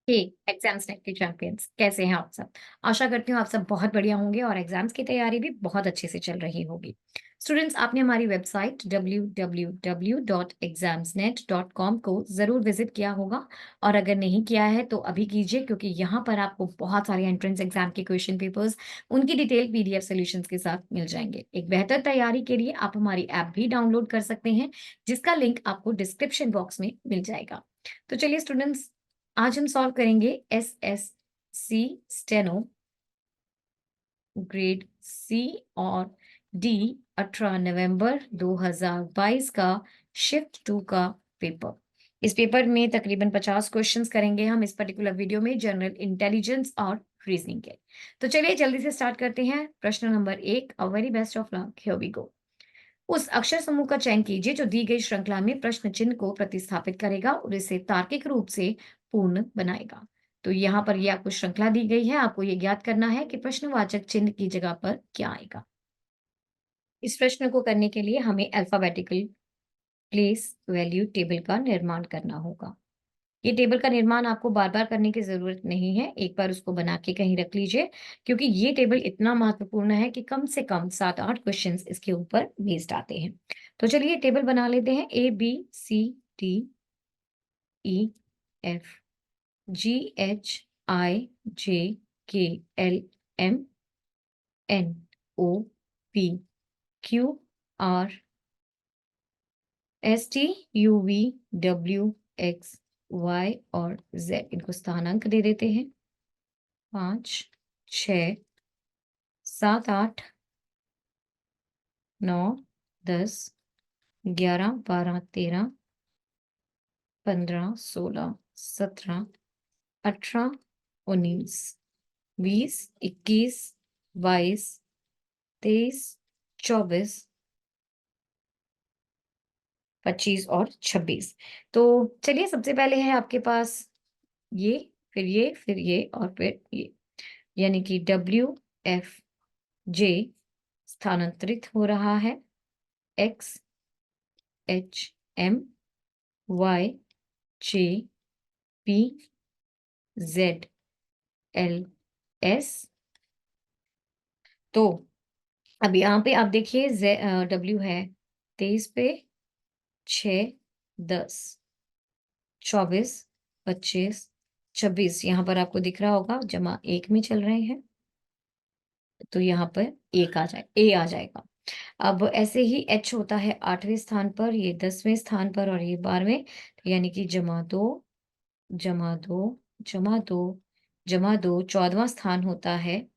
हे exams net के champions, कैसे हैं आप सब? आशा करती हूँ आप सब बहुत बढ़िया होंगे और एग्जाम्स की तैयारी भी बहुत अच्छे से चल रही होगी। स्टूडेंट्स, आपने हमारी वेबसाइट www.examsnet.com को ज़रूर विजिट किया होगा और अगर नहीं किया है तो अभी कीजिए, क्योंकि यहाँ पर आपको बहुत सारे एंट्रेंस एग्जाम के क्वेश्चन पेपर्स उनकी डिटेल पीडीएफ सॉल्यूशंस के साथ मिल जाएंगे। एक बेहतर तैयारी के लिए आप हमारी ऐप भी डाउनलोड कर सकते हैं, जिसका लिंक आपको डिस्क्रिप्शन बॉक्स में मिल जाएगा। तो चलिए स्टूडेंट्स, आज हम सॉल्व करेंगे एसएससी स्टेनो ग्रेड सी और डी 18 नवंबर 2022 का शिफ्ट 2 का पेपर। इस पेपर में तकरीबन 50 क्वेश्चंस करेंगे हम इस पर्टिकुलर वीडियो में, जनरल इंटेलिजेंस और रीजनिंग के। तो चलिए जल्दी से स्टार्ट करते हैं। प्रश्न number 1, a very best of luck, here we go. उस अक्षर समूह का चयन कीजिए जो दी गई श्रृंखला में प्रश्न चिन्ह को प्रतिस्थापित करेगा और इसे तार्किक रूप से पूर्ण बनाएगा। तो यहाँ पर ये आपको श्रृंखला दी गई है, आपको ये ज्ञात करना है कि प्रश्नवाचक चिन्ह की जगह पर क्या आएगा। इस प्रश्न को करने के लिए हमें अल्फाबेटिकल प्लेस वैल्यू टेबल का निर्माण करना होगा। ये टेबल का निर्माण आपको बार-बार करने की ज़रूरत नहीं है, एक बार उसको बना के कहीं रख लीजिए, क्योंकि ये टेबल इतना महत्वपूर्ण है कि कम से कम 7-8 क्वेश्चंस इसके ऊपर बेस्ड आते हैं। तो चलिए टेबल बना लेते हैं। A, B, C, D, E, F, G, H, I, J, K, L, M, N, O, P, Q, R, S, T, U, V, W, X, Y और जेड। इनको स्थानांक दे देते हैं। 5, 6, 7, 8, 9, 10, 11, 12, 13, 15, 16, 17, 18, 19, 20, 21, 22, 23, 24, 25 और 26। तो चलिए सबसे पहले है आपके पास ये, फिर ये, फिर ये और फिर ये, यानी कि डब्ल्यू, एफ, जे स्थानांतरित हो रहा है। एक्स, एच, एम, वाई, जे, पी, जेड, एल, एस। तो अब यहाँ पे आप देखिए डब्ल्यू है 23 पे, 6, 10, 24, 25, 26, यहाँ पर आपको दिख रहा होगा जमा 1 में चल रहे हैं, तो यहाँ पर एक आ जाए ए आ जाएगा। अब ऐसे ही एच होता है 8वें स्थान पर, ये 10वें स्थान पर और ये 12वें, तो यानी कि जमा 2, जमा 2, जमा 2, जमा 2, 14वां स्थान होता है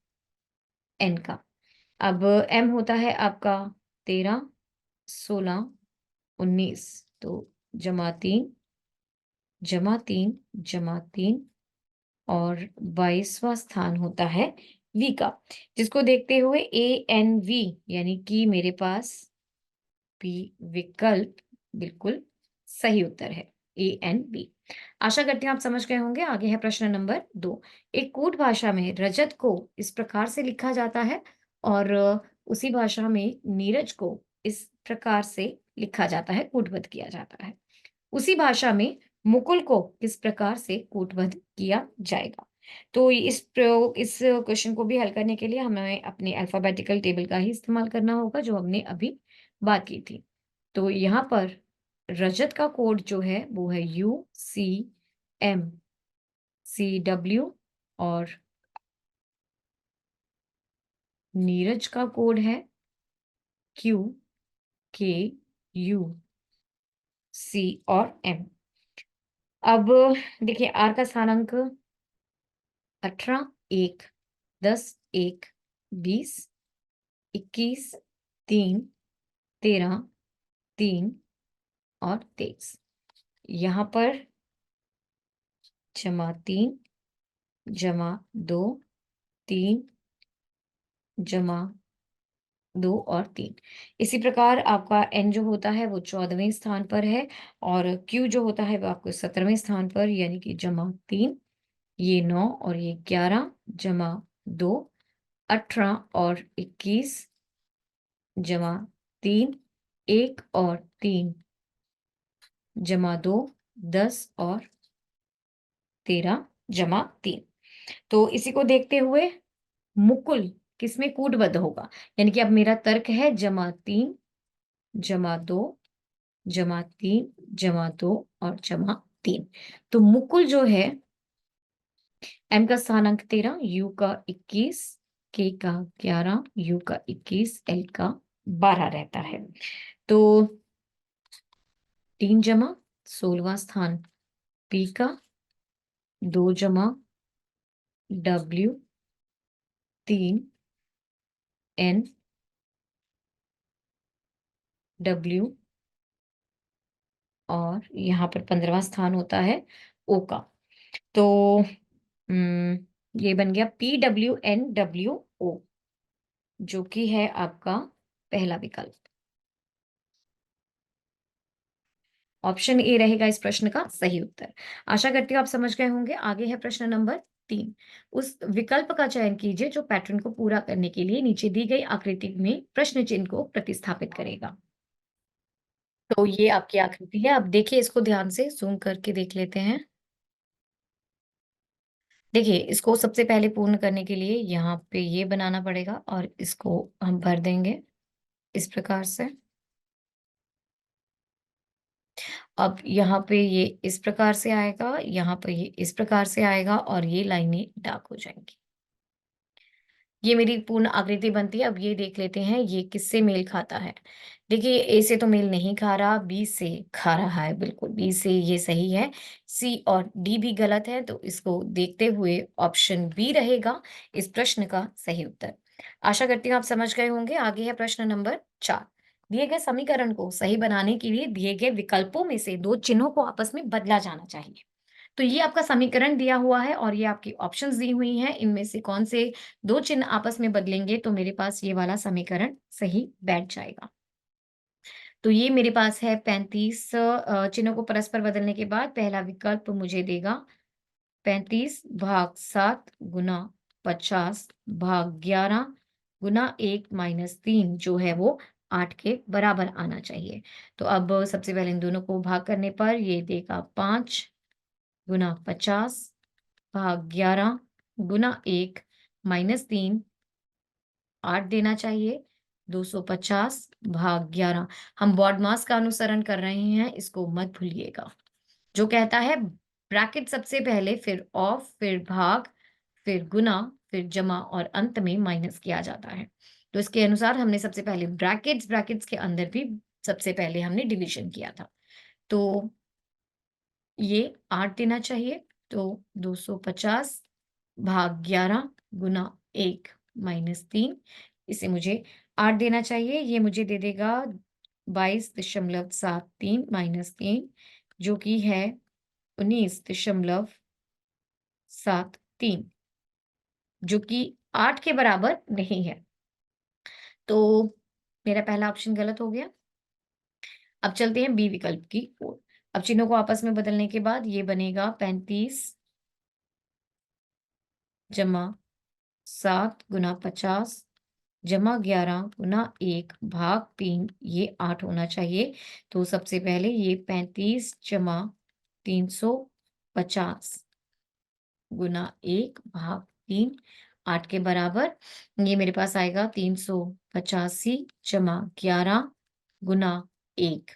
एन का। अब एम होता है आपका 13, 16, 19, तो जमा 3, जमा 3, जमा 3 और 22वां स्थान होता है वी का, जिसको देखते हुए ए एन वी, यानी कि मेरे पास पी विकल्प बिल्कुल सही उत्तर है, ए एन बी। आशा करती हूँ आप समझ गए होंगे। आगे है प्रश्न नंबर 2। एक कूट भाषा में रजत को इस प्रकार से लिखा जाता है और उसी भाषा में नीरज को इस प्रकार से लिखा जाता है, कूटबद्ध किया जाता है। उसी भाषा में मुकुल को किस प्रकार से कूटबद्ध किया जाएगा? तो इस क्वेश्चन को भी हल करने के लिए हमें अपने अल्फाबेटिकल टेबल का ही इस्तेमाल करना होगा, जो हमने अभी बात की थी। तो यहाँ पर रजत का कोड जो है वो है UCM, CW और नीरज का कोड है QKUC और M। अब देखिए आर का स्थानांक 18, 1, 10, 1, 20, 21, 3, 13, 3 और 23। यहाँ पर जमा 3, जमा 2, 3, जमा 2 और 3। इसी प्रकार आपका एन जो होता है वो 14वें स्थान पर है और क्यू जो होता है वो आपको 17वें स्थान पर, यानी कि जमा 3, ये 9 और ये 11, जमा 2, 18 और 21, जमा 3, 1 और 3, जमा 2, 10 और 13 जमा 3। तो इसी को देखते हुए मुकुल किसमें कूटबद्ध होगा? यानी कि अब मेरा तर्क है जमा 3, जमा 2, जमा 3, जमा 2 और जमा 3। तो मुकुल जो है m का स्थानांक 13, u का 21, k का 11, u का 21, l का 12 रहता है। तो 3 जमा 16वां स्थान p का, 2 जमा w, 3 n w और यहाँ पर 15वां स्थान होता है o का। तो ये बन गया PWNWO, जो कि है आपका पहला विकल्प। ऑप्शन ए रहेगा इस प्रश्न का सही उत्तर। आशा करती हूँ आप समझ गए होंगे। आगे है प्रश्न नंबर 3। उस विकल्प का चयन कीजिए जो पैटर्न को पूरा करने के लिए नीचे दी गई आकृति में प्रश्न चिन्ह को प्रतिस्थापित करेगा। तो ये आपकी आकृति है। अब देखिए इसको ध्यान से ज़ूम करके देख लेते हैं। देखिए, इसको सबसे पहले पूर्ण करने के लिए यहाँ पे ये बनाना पड़ेगा और इसको हम भर देंगे इस प्रकार से। अब यहाँ पे ये इस प्रकार से आएगा, यहाँ पे ये इस प्रकार से आएगा और ये लाइनें डार्क हो जाएँगी। ये मेरी पूर्ण आकृति बनती है। अब ये देख लेते हैं ये किससे मेल खाता है। देखिए ए से तो मेल नहीं खा रहा, बी से खा रहा है बिल्कुल, बी से ये सही है। सी और डी भी गलत है तो इसको देखते हुए ऑप्शन बी रहेगा इस प्रश्न का सही उत्तर। आशा करती हूँ आप समझ गए होंगे। आगे है प्रश्न नंबर 4। दिए गए समीकरण को सही बनाने के लिए दिए गए विकल्पों में से 2 चिन्हों को आपस में बदला जाना चाहिए। तो ये आपका समीकरण दिया हुआ है और ये आपकी ऑप्शंस दी हुई हैं। इनमें से कौन से 2 चिन्ह आपस में बदलेंगे तो मेरे पास ये वाला समीकरण सही बैठ जाएगा। तो ये मेरे पास है 35 चिन्हों को परस्पर बदलने के बाद पहला विकल्प मुझे देगा 35 भाग 7 गुना 50 भाग 11 गुना 1 माइनस 3 जो है वो 8 के बराबर आना चाहिए। तो अब सबसे पहले इन दोनों को भाग करने पर ये देगा 5 गुना 50 भाग 11 गुना 1 माइनस 3 8 देना चाहिए। 250 भाग 11 हम BODMAS का अनुसरण कर रहे हैं, इसको मत भूलिएगा। जो कहता है ब्रैकेट सबसे पहले फिर ऑफ फिर भाग फिर गुना फिर जमा और अंत में माइनस किया जाता है। तो इसके अनुसार हमने सबसे पहले ब्रैकेट्स के अंदर भी सबसे पहले हमने डिवीजन किया था। तो ये 8 देना चाहिए। तो 250 भाग 11 गुना 1 माइनस 3 इसे मुझे 8 देना चाहिए। ये मुझे दे देगा 22.73 माइनस 3 जो कि है 19.73 जो कि 8 के बराबर नहीं है। तो मेरा पहला ऑप्शन गलत हो गया। अब चलते हैं बी विकल्प की ओर। अब चिन्हों को आपस में बदलने के बाद ये बनेगा 35 जमा 7 गुना 50 जमा 11 गुना 1 भाग 3 ये 8 होना चाहिए। तो सबसे पहले ये 35 जमा 350 गुना 1 भाग 3 8 के बराबर। ये मेरे पास आएगा 385 जमा 11 गुना 1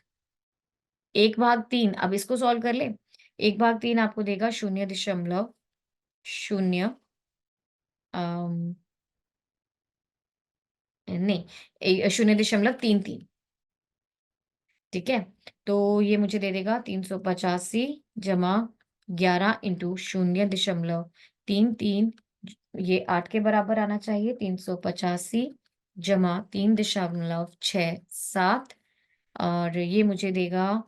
1 भाग 3 अब इसको सॉल्व कर ले। 1 भाग 3 आपको देगा 0.0 नहीं 0.33 ठीक है। तो ये मुझे दे देगा 385 जमा 11 इंटू 0.33 ये 8 के बराबर आना चाहिए। 385 जमा 3.67 और ये मुझे देगा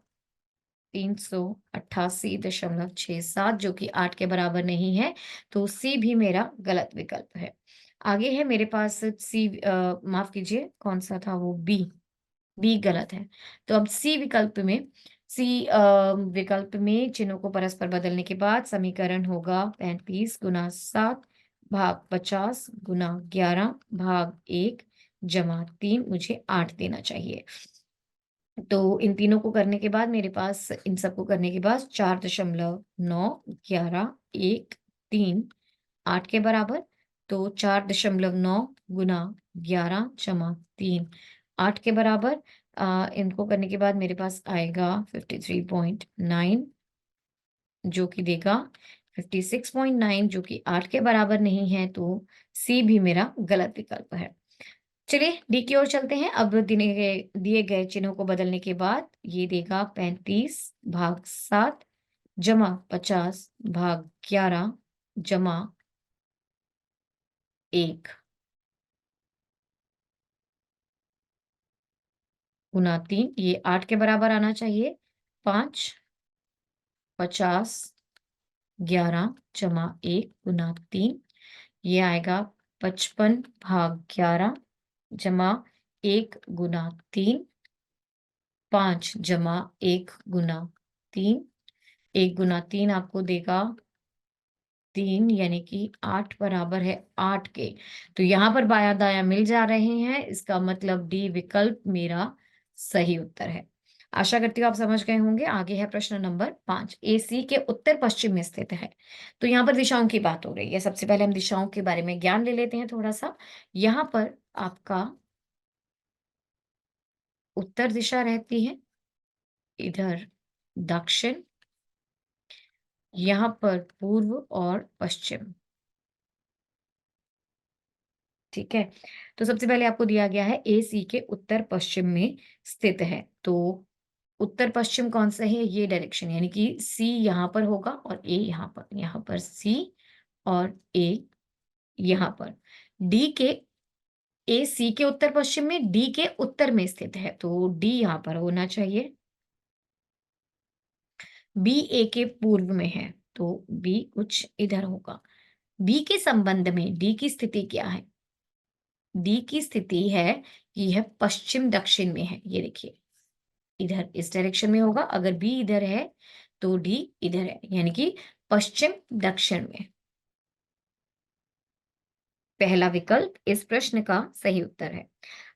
388.67 जो कि 8 के बराबर नहीं है। तो सी भी मेरा गलत विकल्प है। आगे है मेरे पास सी माफ कीजिए कौन सा था वो बी। बी गलत है। तो अब सी विकल्प में विकल्प में चिन्हों को परस्पर बदलने के बाद समीकरण होगा 35 गुना 7 भाग 50 गुना 11 भाग 1 जमा 3 मुझे 8 देना चाहिए। तो इन तीनों को करने के बाद मेरे पास इन सबको करने के बाद 4.9 11 1 3 8 के बराबर, तो 4.9 गुना 11 जमा 3 8 के बराबर। इनको करने के बाद मेरे पास आएगा 53.9 जो कि देगा 56.9 जो कि 8 के बराबर नहीं है, तो सी भी मेरा गलत विकल्प है। चलिए डी की ओर चलते हैं। अब दिए गए चिन्हों को बदलने के बाद ये देगा 35 भाग 7 जमा 50 भाग 11 जमा 1 गुना 3, ये 8 के बराबर आना चाहिए। 5 50 11 जमा 1 गुना 3, ये आएगा 55 भाग 11 जमा 1 गुना 3, 5 जमा 1 गुना 3, 1 गुना 3 आपको देगा 3, यानी कि 8 बराबर है 8 के। तो यहाँ पर बायां-दायां मिल जा रहे हैं, इसका मतलब डी विकल्प मेरा सही उत्तर है। आशा करती हूँ आप समझ गए होंगे। आगे है प्रश्न नंबर 5। एसी के उत्तर-पश्चिम में स्थित है। तो यहाँ पर दिशाओं की बात हो रही है। सबसे पहले हम दिशाओं के बारे में ज्ञान ले लेते हैं थोड़ा-सा। यहाँ पर आपका उत्तर दिशा रहती है, इधर दक्षिण, यहाँ पर पूर्व और पश्चिम। ठीक है? तो सबसे पहले आपको दिया गया है ए सी के उत्तर-पश्चिम में स्थित है। तो उत्तर-पश्चिम कौन-सा है? ये डायरेक्शन यानी कि सी यहाँ पर होगा और ए यहाँ पर सी और ए यहाँ पर। डी के ए सी के उत्तर-पश्चिम में, डी के उत्तर में स्थित है, तो डी यहाँ पर होना चाहिए। बी ए के पूर्व में है, तो बी कुछ इधर होगा। बी के संबंध में डी की स्थिति क्या है? डी की स्थिति है कि यह पश्चिम दक्षिण में है। ये देखिए, इधर इस डायरेक्शन में होगा। अगर बी इधर है तो डी इधर है, यानी कि पश्चिम दक्षिण में। पहला विकल्प इस प्रश्न का सही उत्तर है।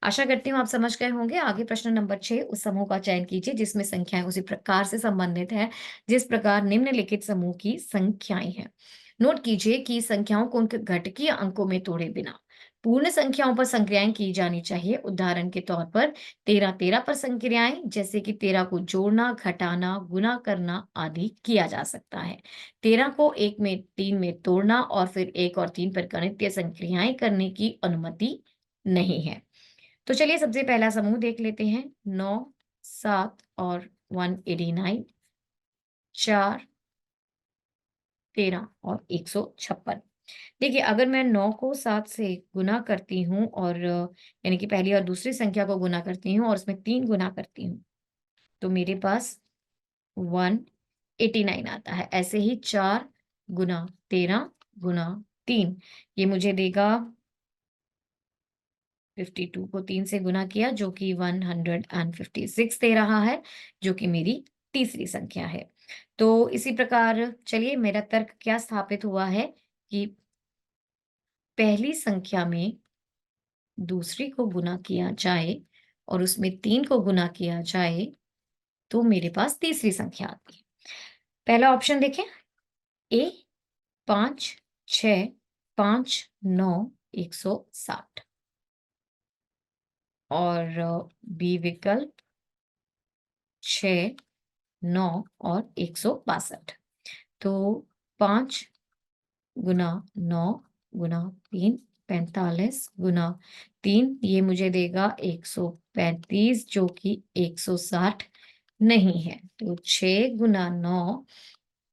आशा करती हूँ आप समझ गए होंगे। आगे प्रश्न नंबर 6, उस समूह का चयन कीजिए जिसमें संख्याएं उसी प्रकार से संबंधित है जिस प्रकार निम्नलिखित समूह की संख्याएं हैं। नोट कीजिए कि संख्याओं को उनके घटकीय अंकों में तोड़े बिना पूर्ण संख्याओं पर संक्रियाएं की जानी चाहिए। उदाहरण के तौर पर 13 पर संक्रियाएं जैसे कि 13 को जोड़ना, घटाना, गुना करना आदि किया जा सकता है। 13 को 1 में 3 में तोड़ना और फिर 1 और 3 पर गणितीय संक्रियाएं करने की अनुमति नहीं है। तो चलिए सबसे पहला समूह देख लेते हैं। 9, 7 और 189, 4, 13 और 156। देखिए, अगर मैं 9 को 7 से गुना करती हूँ और यानी कि पहली और दूसरी संख्या को गुना करती हूँ और उसमें 3 गुना करती हूँ, तो मेरे पास 189 आता है। ऐसे ही 4 गुना 13 गुना 3, ये मुझे देगा 52 को 3 से गुना किया जो कि 156 दे रहा है, जो कि मेरी तीसरी संख्या है। तो इसी प्रकार चलिए मेरा तर्क क्या स्थापित हुआ है कि पहली संख्या में दूसरी को गुना किया जाए और उसमें 3 को गुना किया जाए, तो मेरे पास तीसरी संख्या आती है। पहला ऑप्शन देखें, ए 5, 6, 5, 9, 160 और बी विकल्प 6, 9 और 162। तो 5 गुना 9 गुना 3 45 गुना 3, ये मुझे देगा 135 जो कि 160 नहीं है। तो 6 गुना 9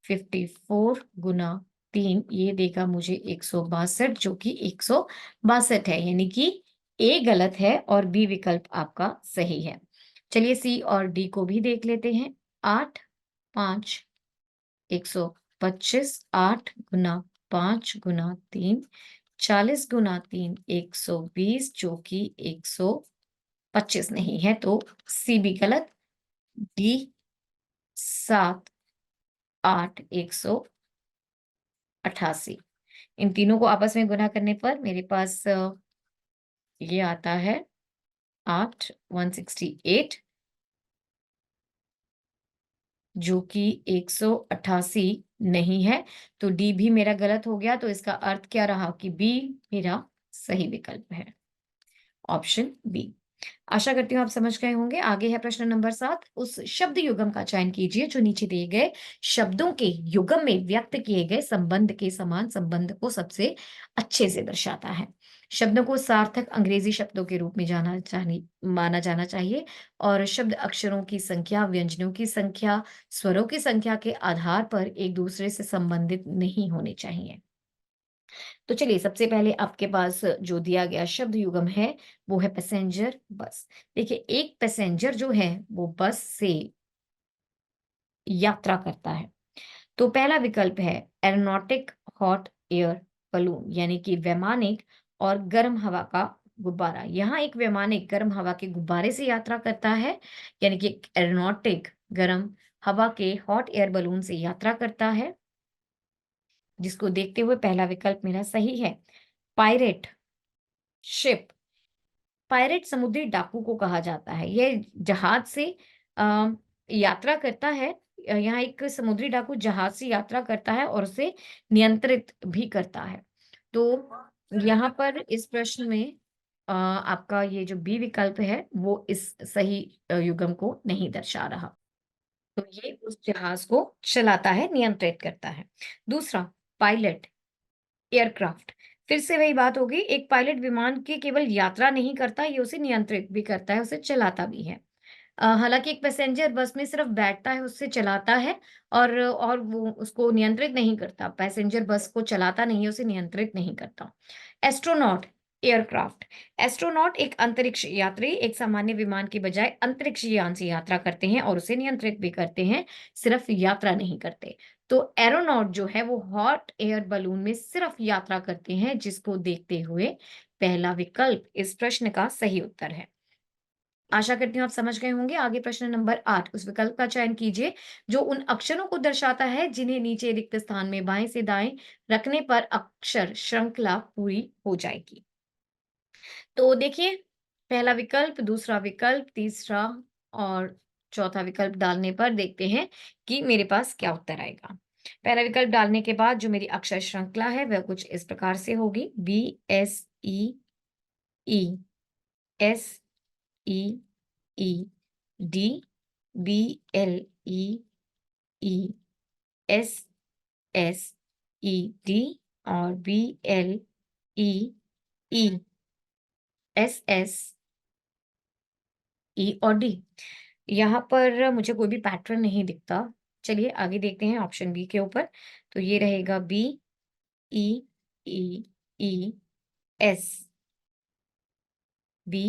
54 गुना 3, ये देगा मुझे 162 जो कि 162 है, यानी कि ए गलत है और बी विकल्प आपका सही है। चलिए सी और डी को भी देख लेते हैं। 8, 5, 125, 8 गुना 5 गुना 3, 40 गुना 3, 120 जो कि 125 नहीं है, तो सी भी गलत। डी 7, 8, 188। इन तीनों को आपस में गुना करने पर मेरे पास ये आता है 8, 168 जो कि 188 नहीं है, तो डी भी मेरा गलत हो गया, तो इसका अर्थ क्या रहा कि बी मेरा सही विकल्प है, ऑप्शन बी। आशा करती हूँ आप समझ गए होंगे। आगे है प्रश्न नंबर 7। उस शब्द युग्म का चयन कीजिए जो नीचे दिए गए शब्दों के युग्म में व्यक्त किए गए संबंध के समान संबंध को सबसे अच्छे से दर्शाता है। शब्दों को सार्थक अंग्रेजी शब्दों के रूप में माना जाना चाहिए और शब्द अक्षरों की संख्या, व्यंजनों की संख्या, स्वरों की संख्या के आधार पर एक दूसरे से संबंधित नहीं होने चाहिए। तो चलिए सबसे पहले आपके पास जो दिया गया शब्द युग्म है वो है पैसेंजर बस। देखिए एक पैसेंजर जो है वो बस से यात्रा करता है। तो पहला विकल्प है एरोनॉटिक हॉट एयर बलून, यानी कि वैमानिक और गर्म हवा का गुब्बारा। यहाँ एक वैमानिक गर्म हवा के गुब्बारे से यात्रा करता है, यानी कि एरोनॉटिक गर्म हवा के हॉट एयर बलून से यात्रा करता है, जिसको देखते हुए पहला विकल्प मेरा सही है। पायरेट शिप, पायरेट समुद्री डाकू को कहा जाता है। यह जहाज से अ, यात्रा करता है। यहाँ एक समुद्री डाकू जहाज से यात्रा करता है और उसे नियंत्रित भी करता है। तो यहाँ पर इस प्रश्न में आपका ये जो बी विकल्प है वो इस सही युग्म को नहीं दर्शा रहा। तो ये उस जहाज को चलाता है, नियंत्रित करता है। दूसरा, पायलट एयरक्राफ्ट, फिर से वही बात होगी। एक पायलट विमान की केवल यात्रा नहीं करता, ये उसे नियंत्रित भी करता है, उसे चलाता भी है। हालाँकि एक पैसेंजर बस में सिर्फ बैठता है, उससे चलाता है और वो उसको नियंत्रित नहीं करता। पैसेंजर बस को चलाता नहीं है, उसे नियंत्रित नहीं करता। एस्ट्रोनॉट एयरक्राफ्ट, एस्ट्रोनॉट एक अंतरिक्ष यात्री एक सामान्य विमान की बजाय अंतरिक्ष यान से यात्रा करते हैं और उसे नियंत्रित भी करते हैं, सिर्फ यात्रा नहीं करते। तो एरोनॉट जो है वो हॉट एयर बलून में सिर्फ यात्रा करते हैं, जिसको देखते हुए पहला विकल्प इस प्रश्न का सही उत्तर है। आशा करती हूँ आप समझ गए होंगे। आगे प्रश्न नंबर 8, उस विकल्प का चयन कीजिए जो उन अक्षरों को दर्शाता है जिन्हें नीचे रिक्त स्थान में बाएं से दाएं रखने पर अक्षर श्रृंखला पूरी हो जाएगी। तो देखिए पहला विकल्प, दूसरा विकल्प, तीसरा और चौथा विकल्प डालने पर देखते हैं कि मेरे पास क्या उत्तर आएगा। पहला विकल्प डालने के बाद जो मेरी अक्षर श्रृंखला है वह कुछ इस प्रकार से होगी। B S E E S E E D, B L E E S S E D और B L E E S S E और डी। यहाँ पर मुझे कोई भी पैटर्न नहीं दिखता। चलिए आगे देखते हैं ऑप्शन बी के ऊपर। तो ये रहेगा B E E E S B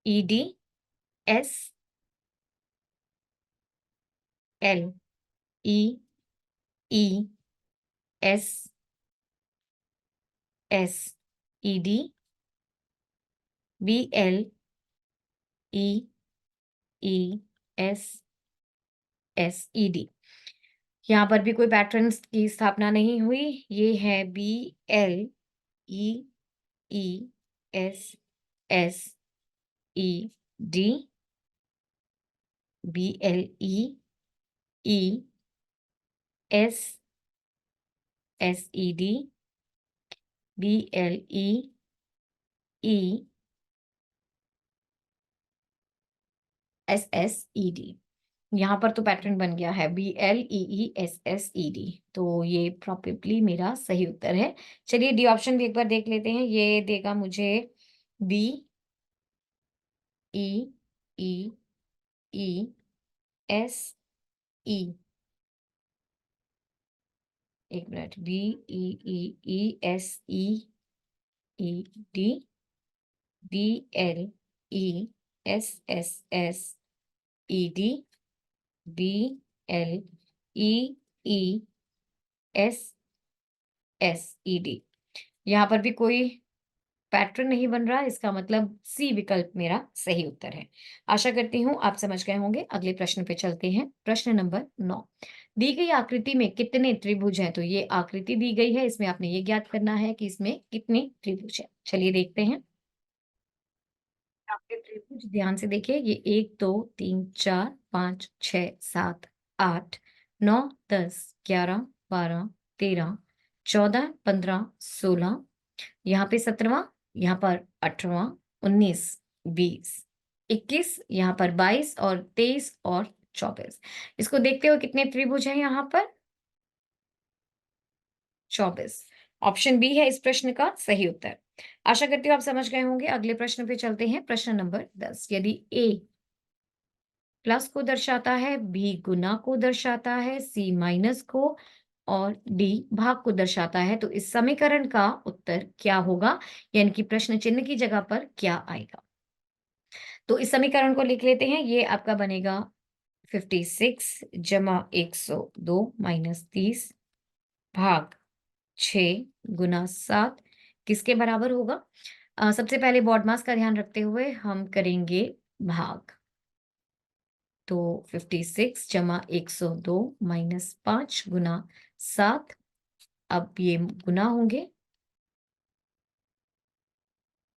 E D S L E E S S E D B L E E S S E D. यहाँ पर भी कोई पैटर्न्स की स्थापना नहीं हुई। ये है B L E E S S E D, B L E E S S E D, B L E E S S E D. यहाँ पर तो पैटर्न बन गया है B L E E S S E D, तो ये probably मेरा सही उत्तर है। चलिए डी ऑप्शन भी एक बार देख लेते हैं। ये देगा मुझे B E E E S E, एक मिनट, B E E E S E E D, B L E S S S E D, B L E E S S E D. यहाँ पर भी कोई पैटर्न नहीं बन रहा, इसका मतलब सी विकल्प मेरा सही उत्तर है। आशा करती हूँ आप समझ गए होंगे। अगले प्रश्न पे चलते हैं। प्रश्न नंबर 9, दी गई आकृति में कितने त्रिभुज हैं? तो ये आकृति दी गई है, इसमें आपने ये ज्ञात करना है कि इसमें कितने त्रिभुज हैं। चलिए देखते हैं। आपके त्रिभुज ध्यान से देखिए, ये 1 2 3 4 5 6 7 8 9 10 11 12 13 14 15 16, यहाँ पे 17वां, यहाँ पर 18वां, 19 20 21, यहाँ पर 22 और 23 और 24। इसको देखते हुए कितने त्रिभुज हैं यहाँ पर? 24। ऑप्शन बी है इस प्रश्न का सही उत्तर। आशा करती हूँ आप समझ गए होंगे। अगले प्रश्न पे चलते हैं। प्रश्न नंबर 10। यदि ए प्लस को दर्शाता है, बी गुना को दर्शाता है, सी माइनस को और डी भाग को दर्शाता है, तो इस समीकरण का उत्तर क्या होगा? यानी कि प्रश्न चिन्ह की जगह पर क्या आएगा? तो इस समीकरण को लिख लेते हैं। ये आपका बनेगा 56 जमा 102 माइनस 30 भाग 6 गुना 7 किसके बराबर होगा? सबसे पहले बॉड मास का ध्यान रखते हुए हम करेंगे भाग। तो 56 जमा 102 माइनस 5 गुना 7, अब ये गुना होंगे,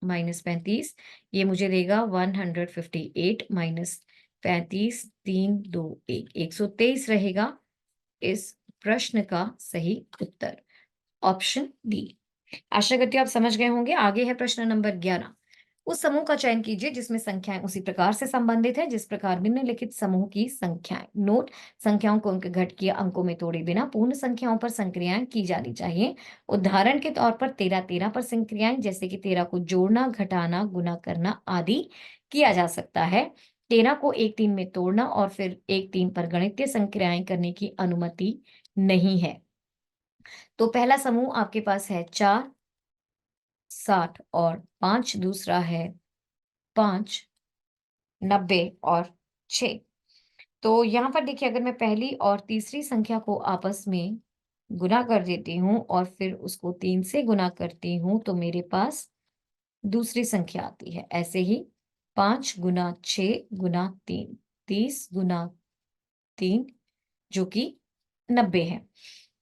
माइनस 35, ये मुझे देगा 158 माइनस 35 3 2 1 123 रहेगा इस प्रश्न का सही उत्तर। Option D. आशा करती हूँ आप समझ गए होंगे। आगे है प्रश्न नंबर 11। उस समूह का चयन कीजिए जिसमें संख्याएं उसी प्रकार से संबंधित है जिस प्रकार निम्नलिखित समूह की संख्याएं। नोट, संख्याओं को उनके घटकीय अंकों में तोड़े बिना पूर्ण संख्याओं पर संक्रियाएं की जानी चाहिए। उदाहरण के तौर पर 13 13 पर संक्रियाएं, जैसे कि 13 को जोड़ना, घटाना, गुना करना आदि किया जा सकता है। 13 को 1 3 में तोड़ना और फिर 1 3 पर गणितीय संक्रियाएं करने की अनुमति नहीं है। तो पहला समूह आपके पास है 4 60 और 5, दूसरा है 5 90 और 6। तो यहाँ पर देखिए, अगर मैं पहली और तीसरी संख्या को आपस में गुना कर देती हूँ और फिर उसको 3 से गुना करती हूँ, तो मेरे पास दूसरी संख्या आती है। ऐसे ही 5 गुना 6 गुना 3, 30 गुना 3 जो कि 90 है।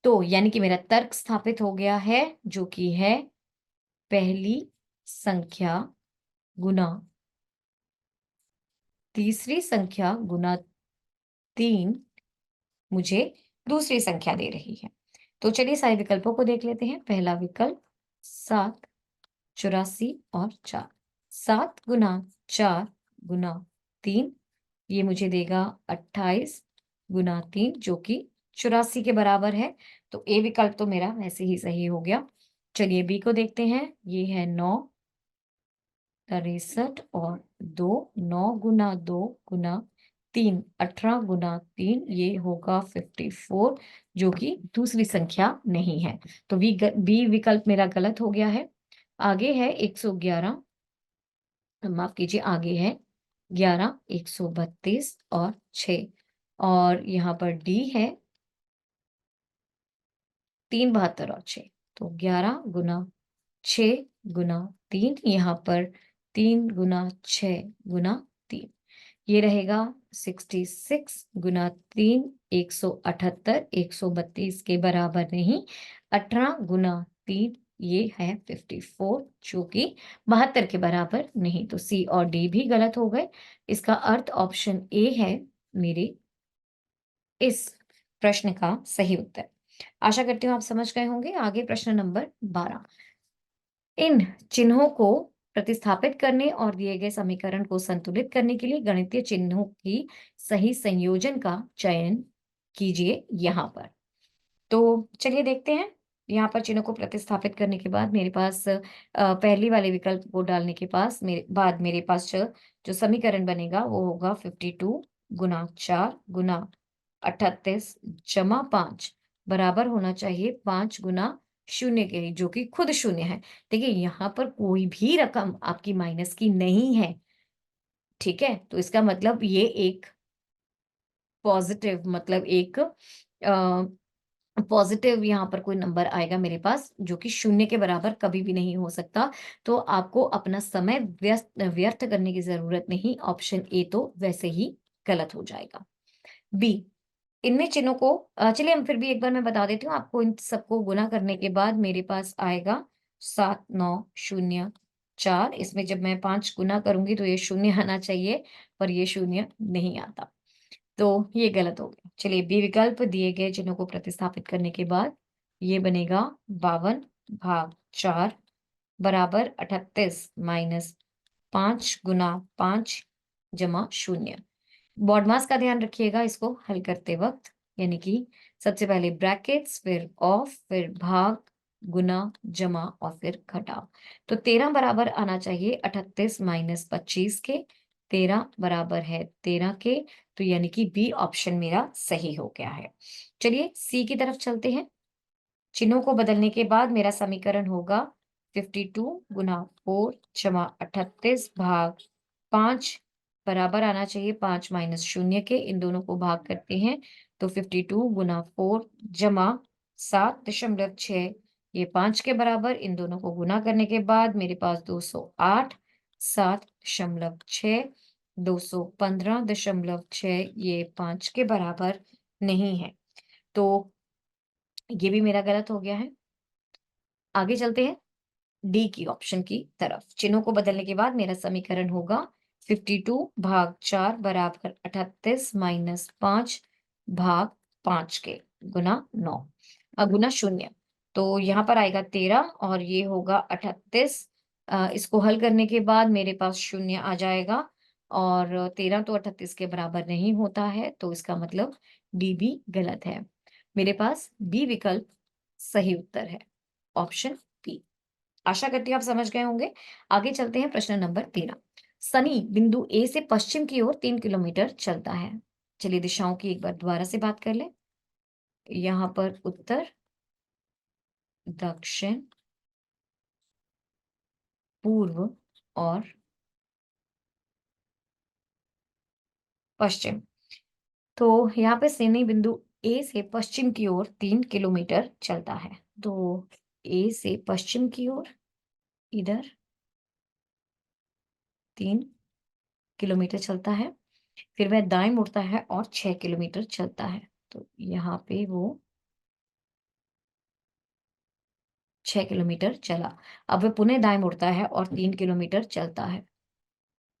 तो यानी कि मेरा तर्क स्थापित हो गया है, जो कि है पहली संख्या गुना तीसरी संख्या गुना 3 मुझे दूसरी संख्या दे रही है। तो चलिए सारे विकल्पों को देख लेते हैं। पहला विकल्प 7 84 और 4। 7 गुना 4 गुना 3, ये मुझे देगा 28 गुना 3 जो कि 84 के बराबर है। तो ए विकल्प तो मेरा वैसे ही सही हो गया। चलिए बी को देखते हैं। ये है 9 63 और 2, 9 गुना 2 गुना 3 18 गुना 3, ये होगा 54 जो कि दूसरी संख्या नहीं है। तो बी विकल्प मेरा गलत हो गया है। आगे है 111, माफ कीजिए, आगे है 11 132 और 6, और यहाँ पर डी है 3 72 और 6। तो 11 गुना 6 गुना 3, यहाँ पर 3 गुना 6 गुना 3, ये रहेगा 66 गुना 3 178, 132 के बराबर नहीं। 18 गुना 3 ये है 54 जो कि 72 के बराबर नहीं। तो सी और डी भी गलत हो गए। इसका अर्थ ऑप्शन ए है मेरे इस प्रश्न का सही उत्तर। आशा करती हूँ आप समझ गए होंगे। आगे प्रश्न नंबर 12। इन चिन्हों को प्रतिस्थापित करने और दिए गए समीकरण को संतुलित करने के लिए गणितीय चिन्हों की सही संयोजन का चयन कीजिए यहाँ पर। तो चलिए देखते हैं। यहाँ पर चिन्हों को प्रतिस्थापित करने के बाद मेरे पास पहली वाले विकल्प को डालने के पास मेरे पास जो समीकरण बनेगा वो होगा 52 गुना 4 गुना 38 जमा 5 बराबर होना चाहिए 5 गुना शून्य के, जो कि खुद शून्य है। देखिए, यहाँ पर कोई भी रकम आपकी माइनस की नहीं है, ठीक है? तो इसका मतलब ये एक पॉजिटिव, मतलब एक पॉजिटिव यहाँ पर कोई नंबर आएगा मेरे पास, जो कि शून्य के बराबर कभी भी नहीं हो सकता। तो आपको अपना समय व्यर्थ करने की ज़रूरत नहीं। ऑप्शन ए तो वैसे ही गलत हो जाएगा। बी, इनमें चिन्हों को चलिए हम फिर भी एक बार मैं बता देती हूँ आपको। इन सबको गुना करने के बाद मेरे पास आएगा 7 9 0 4, इसमें जब मैं 5 गुना करूँगी तो ये शून्य आना चाहिए, पर ये शून्य नहीं आता। तो ये गलत हो गया। चलिए बी विकल्प दिए गए चिन्हों को प्रतिस्थापित करने के बाद ये बनेगा 52 भाग 4 बराबर 38 माइनस 5 गुना 5 जमा 0। बॉडमास का ध्यान रखिएगा इसको हल करते वक़्त, यानी कि सबसे पहले ब्रैकेट्स, फिर ऑफ, फिर भाग, गुना, जमा और फिर घटाव। तो 13 बराबर आना चाहिए 38 माइनस 25 के, 13 बराबर है 13 के, तो यानी कि बी ऑप्शन मेरा सही हो गया है। चलिए सी की तरफ चलते हैं। चिन्हों को बदलने के बाद मेरा समीकरण होगा 52 गुना 4 जमा 38 भाग 5 बराबर आना चाहिए 5 माइनस 0 के। इन दोनों को भाग करते हैं तो 52 गुना 4 जमा 7.6, ये 5 के बराबर। इन दोनों को गुना करने के बाद मेरे पास 208, 7.6, 215.6, ये 5 के बराबर नहीं है। तो ये भी मेरा गलत हो गया है। आगे चलते हैं डी की ऑप्शन की तरफ। चिन्हों को बदलने के बाद मेरा समीकरण होगा 52 भाग 4 बराबर 38 माइनस 5 भाग 5 के गुना 9 गुना 0। तो यहाँ पर आएगा 13 और ये होगा 38। इसको हल करने के बाद मेरे पास 0 आ जाएगा और 13 तो 38 के बराबर नहीं होता है, तो इसका मतलब डी भी गलत है। मेरे पास बी विकल्प सही उत्तर है, ऑप्शन बी। आशा करती हूँ आप समझ गए होंगे। आगे चलते हैं प्रश्न नंबर 13। सनी बिंदु ए से पश्चिम की ओर 3 किलोमीटर चलता है। चलिए दिशाओं की एक बार दोबारा से बात कर लें। यहाँ पर उत्तर, दक्षिण, पूर्व और पश्चिम। तो यहाँ पे सनी बिंदु ए से पश्चिम की ओर 3 किलोमीटर चलता है। तो ए से पश्चिम की ओर इधर 3 किलोमीटर चलता है। फिर वह दाएं मुड़ता है और 6 किलोमीटर चलता है। तो यहाँ पे वो 6 किलोमीटर चला। अब वह पुनः दाएं मुड़ता है और 3 किलोमीटर चलता है।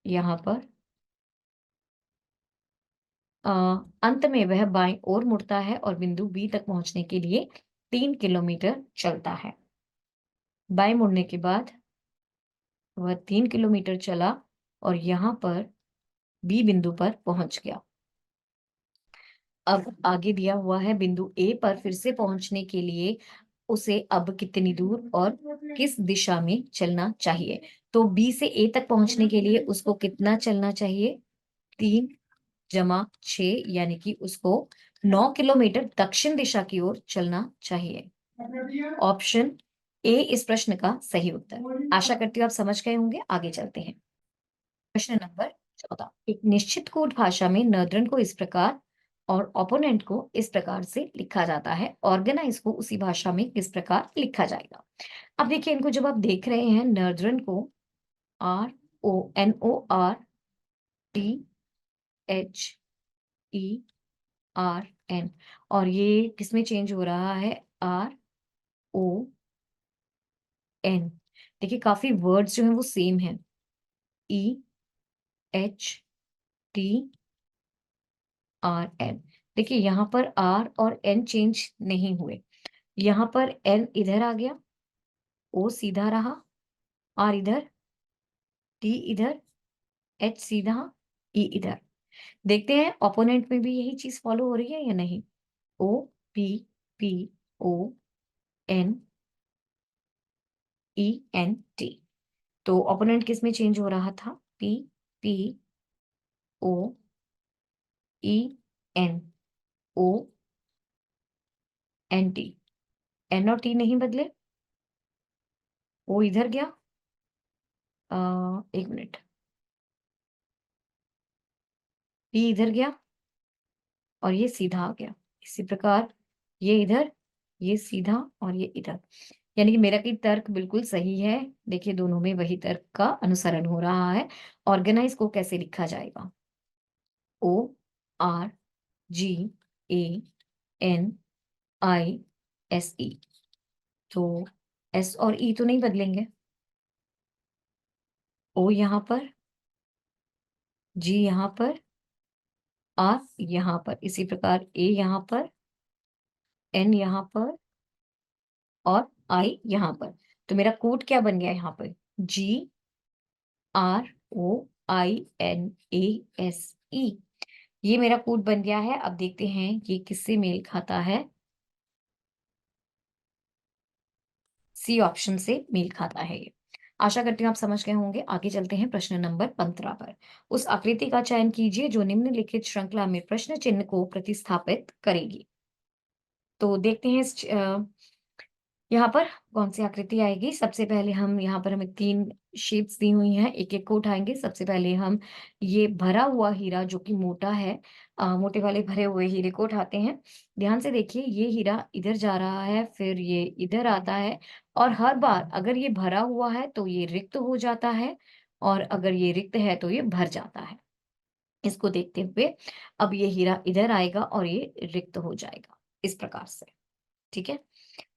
यहाँ पर अ, अंत में वह बाईं ओर मुड़ता है और बिंदु बी तक पहुंचने के लिए 3 किलोमीटर चलता है। बाएं मुड़ने के बाद वह 3 किलोमीटर चला और यहाँ पर बी बिंदु पर पहुंच गया। अब आगे दिया हुआ है बिंदु ए पर फिर से पहुंचने के लिए उसे अब कितनी दूर और किस दिशा में चलना चाहिए। तो बी से ए तक पहुंचने के लिए उसको कितना चलना चाहिए? 3 जमा 6, यानी कि उसको 9 किलोमीटर दक्षिण दिशा की ओर चलना चाहिए। ऑप्शन ए इस प्रश्न का सही उत्तर। आशा करती हूँ आप समझ गए होंगे। आगे चलते हैं। प्रश्न नंबर 14। एक निश्चित कोड भाषा में नर्दरन को इस प्रकार और ओपोनेंट को इस प्रकार से लिखा जाता है। ऑर्गेनाइज को उसी भाषा में किस प्रकार लिखा जाएगा? अब देखिए इनको जब आप देख रहे हैं नर्दरन को RONORTHERN, और ये किसमें चेंज हो रहा है? RON। देखिए काफी वर्ड्स जो हैं वो सेम हैं। EHTRN। देखिए यहाँ पर R और N चेंज नहीं हुए। यहाँ पर N इधर आ गया, O सीधा रहा, R इधर, T इधर, H सीधा, E इधर। देखते हैं ओपोनेंट में भी यही चीज फॉलो हो रही है या नहीं। OPPONENT। तो ओपोनेंट किस में चेंज हो रहा था? PPOENONT। N और T नहीं बदले। O इधर गया, एक मिनट, P इधर गया और ये सीधा आ गया। इसी प्रकार ये इधर, ये सीधा और ये इधर। यानी कि मेरा की तर्क बिल्कुल सही है। देखिए दोनों में वही तर्क का अनुसरण हो रहा है। ऑर्गेनाइज को कैसे लिखा जाएगा? ORGANISE। तो S और E तो नहीं बदलेंगे। O यहाँ पर, G यहाँ पर, R यहाँ पर, इसी प्रकार A यहाँ पर, N यहाँ पर और I यहाँ पर। तो मेरा कोड क्या बन गया यहाँ पर? GROINASE। ये मेरा कोड बन गया है। अब देखते हैं ये किससे मेल खाता है। सी ऑप्शन से मेल खाता है ये। आशा करती हूँ आप समझ गए होंगे। आगे चलते हैं प्रश्न नंबर 15 पर। उस आकृति का चयन कीजिए जो निम्नलिखित श्रृंखला में प्रश्न चिन्ह को प्रतिस्थापित करेगी। तो देखते हैं यहाँ पर कौन सी आकृति आएगी। सबसे पहले हम यहाँ पर हमें 3 शेप्स दी हुई हैं, एक-एक को उठाएँगे। सबसे पहले हम ये भरा हुआ हीरा जो कि मोटा है, मोटे वाले भरे हुए हीरे को उठाते हैं। ध्यान से देखिए, ये हीरा इधर जा रहा है, फिर ये इधर आता है और हर बार अगर ये भरा हुआ है तो ये रिक्त हो जाता है और अगर ये रिक्त है तो ये भर जाता है। इसको देखते हुए अब ये हीरा इधर आएगा और ये रिक्त हो जाएगा, इस प्रकार से। ठीक है?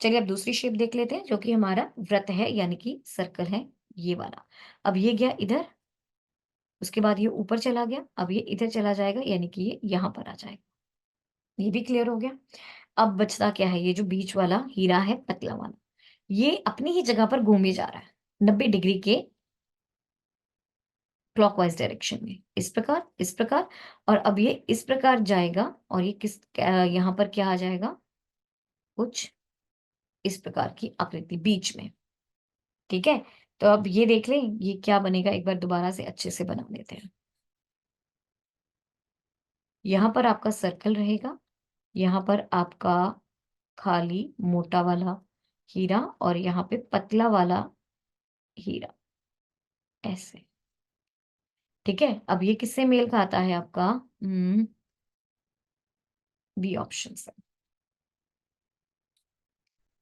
चलिए अब दूसरी शेप देख लेते हैं जो कि हमारा वृत्त है यानी कि सर्कल है, ये वाला। अब ये गया इधर, उसके बाद ये ऊपर चला गया, अब ये इधर चला जाएगा यानी कि ये यहाँ पर आ जाएगा। ये भी क्लियर हो गया। अब बचता क्या है? ये जो बीच वाला हीरा है, पतला वाला, ये अपनी ही जगह पर घूमे जा रहा है 90 डिग्री के क्लॉकवाइज डायरेक्शन में, इस प्रकार और अब ये इस प्रकार जाएगा और ये यहाँ पर क्या आ जाएगा? कुछ इस प्रकार की आकृति बीच में। ठीक है? तो अब ये देख लें, ये क्या बनेगा, एक बार दोबारा से अच्छे से बना लेते हैं। यहाँ पर आपका सर्कल रहेगा, यहाँ पर आपका खाली मोटा वाला हीरा और यहाँ पे पतला वाला हीरा, ऐसे। ठीक है? अब ये किससे मेल खाता है आपका? बी ऑप्शन से।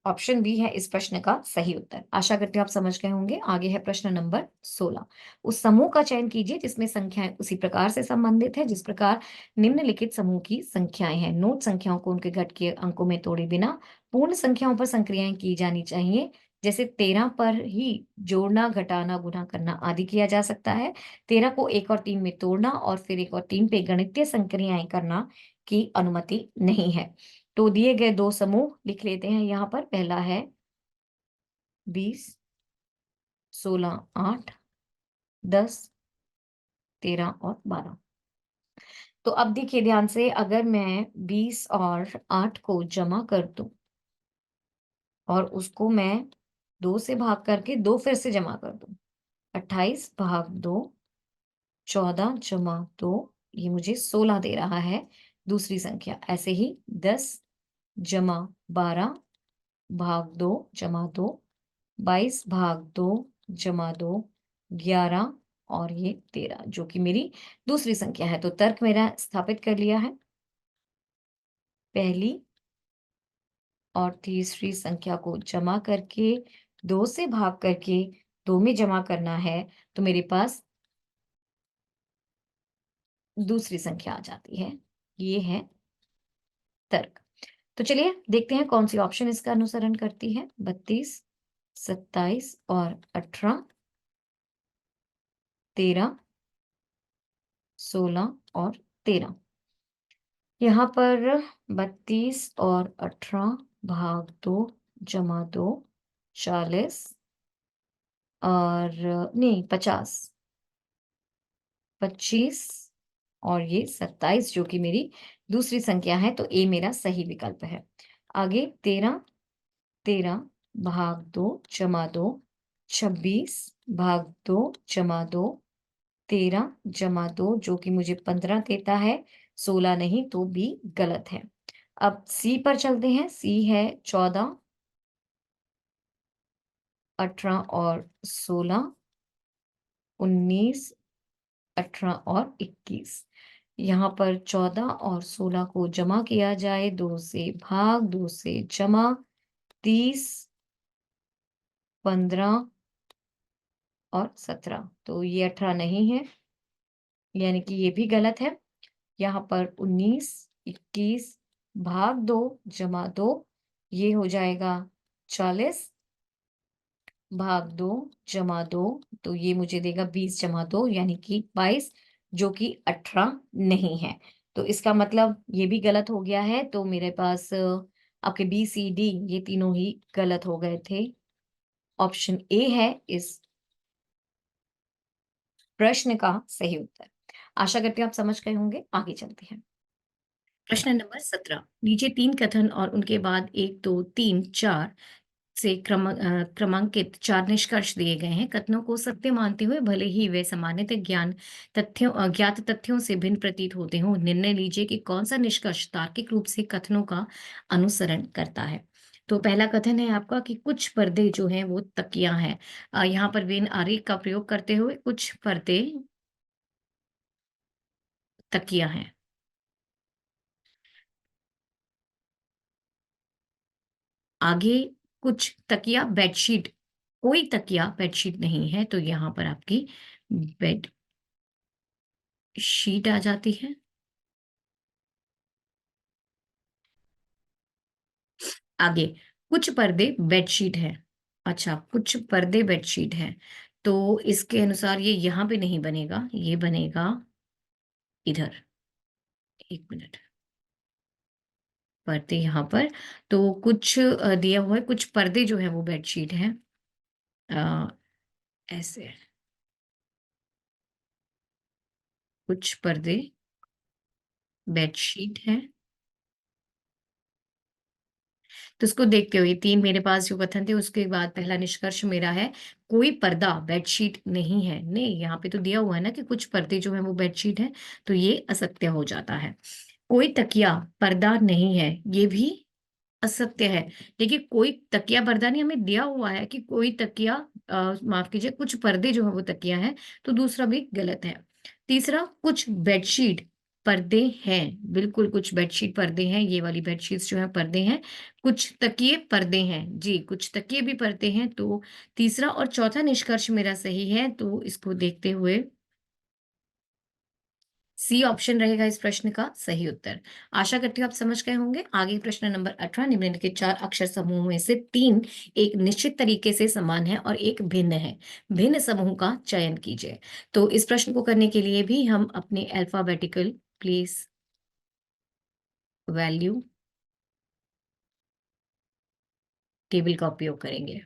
ऑप्शन बी है इस प्रश्न का सही उत्तर। आशा करती हूँ आप समझ गए होंगे। आगे है प्रश्न नंबर 16। उस समूह का चयन कीजिए जिसमें संख्याएं उसी प्रकार से संबंधित है जिस प्रकार निम्नलिखित समूह की संख्याएं हैं। नोट संख्याओं को उनके घट के अंकों में तोड़े बिना पूर्ण संख्याओं पर संक्रियाएं की जानी चाहिए। जैसे 13 पर ही जोड़ना, घटाना, गुणा करना आदि किया जा सकता है। 13 को 1 और 3 में तोड़ना और फिर 1 और 3 पे गणितीय संक्रियाएं करना की अनुमति नहीं है। तो दिए गए 2 समूह लिख लेते हैं यहाँ पर। पहला है 20, 16, 8, 10, 13 और 12। तो अब देखिए ध्यान से, अगर मैं 20 और 8 को जमा कर दूं और उसको मैं 2 से भाग करके 2 फिर से जमा कर दूं, 28 भाग 2, 14 जमा 2, ये मुझे 16 दे रहा है दूसरी संख्या। ऐसे ही 10 जमा 12 भाग 2 जमा 2, 22 भाग 2 जमा 2, 11 और ये 13 जो कि मेरी दूसरी संख्या है। तो तर्क मेरा स्थापित कर लिया है। पहली और तीसरी संख्या को जमा करके 2 से भाग करके 2 में जमा करना है तो मेरे पास दूसरी संख्या आ जाती है। ये है तर्क। तो चलिए देखते हैं कौन सी ऑप्शन इसका अनुसरण करती है। 32, 27 और 18, 13, 16 और 13। यहाँ पर 32 और 18 भाग 2 जमा 2, 40 और नहीं 50, 25 और ये 27 जो कि मेरी दूसरी संख्या है, तो ए मेरा सही विकल्प है। आगे 13, 13 भाग 2 जमा 2, 26 भाग 2 जमा 2, 13 जमा 2 जो कि मुझे 15 देता है, 16 नहीं तो बी गलत है। अब सी पर चलते हैं। सी है 14, 18 और 16, 19, 18 और 21। यहाँ पर 14 और 16 को जमा किया जाए, 2 से भाग, 2 से जमा, 30, 15 और 17। तो ये 18 नहीं है, यानी कि ये भी गलत है। यहाँ पर 19, 21 भाग 2 जमा 2, ये हो जाएगा 40 भाग 2 जमा 2, तो ये मुझे देगा 20 जमा 2 यानी कि 22, जो कि 18 नहीं है। तो इसका मतलब ये भी गलत हो गया है, तो मेरे पास आपके बी, सी, डी ये तीनों ही गलत हो गए थे। ऑप्शन ए है इस प्रश्न का सही उत्तर। आशा करती हूँ आप समझ गए होंगे। आगे चलते हैं। प्रश्न नंबर 17, नीचे 3 कथन और उनके बाद 1, 2, 3, 4 से क्रमांकित 4 निष्कर्ष दिए गए हैं। कथनों को सत्य मानते हुए भले ही वे सामान्यतः ज्ञात तथ्यों से भिन्न प्रतीत होते हों, निर्णय लीजिए कि कौन सा निष्कर्ष तार्किक रूप से कथनों का अनुसरण करता है। तो पहला कथन है आपका कि कुछ पर्दे जो हैं वो तकिया हैं। यहाँ पर वेन आरेख का प्रयोग करते हुए कुछ पर्दे तकिया हैं। आगे कुछ तकिया बेडशीट, कोई तकिया बेडशीट नहीं है, तो यहाँ पर आपकी बेड शीट आ जाती है। आगे कुछ पर्दे बेडशीट है। अच्छा, कुछ पर्दे बेडशीट है, तो इसके अनुसार ये यहाँ पे नहीं बनेगा, ये बनेगा इधर। 1 मिनट, पर्दे यहाँ पर, तो कुछ दिया हुआ है, कुछ पर्दे जो है वो बेडशीट है। अ, ऐसे कुछ पर्दे बेडशीट है। तो इसको देखते हुए 3 मेरे पास जो कथन थे उसके बाद पहला निष्कर्ष मेरा है, कोई पर्दा बेडशीट नहीं है। नहीं, यहाँ पे तो दिया हुआ है ना कि कुछ पर्दे जो हैं वो बेडशीट हैं, तो ये असत्य हो जाता है। कोई तकिया पर्दा नहीं है, ये भी असत्य है। देखिए, कोई तकिया पर्दा नहीं, हमें दिया हुआ है कि कोई तकिया माफ कीजिए, कुछ पर्दे जो है वो तकिया है, तो दूसरा भी गलत है। तीसरा, कुछ बेडशीट पर्दे हैं, बिल्कुल कुछ बेडशीट पर्दे हैं, ये वाली बेडशीट्स जो है पर्दे हैं। कुछ तकिए पर्दे हैं, जी कुछ तकिए भी पर्दे हैं, तो तीसरा और चौथा निष्कर्ष मेरा सही है। तो इसको देखते हुए सी ऑप्शन रहेगा इस प्रश्न का सही उत्तर। आशा करती हूँ आप समझ गए होंगे। आगे प्रश्न नंबर 18, निम्नलिखित 4 अक्षर समूह में से 3 एक निश्चित तरीके से समान है और एक भिन्न है। भिन्न समूह का चयन कीजिए। तो इस प्रश्न को करने के लिए भी हम अपने अल्फाबेटिकल प्लेस वैल्यू टेबल का उपयोग करेंगे।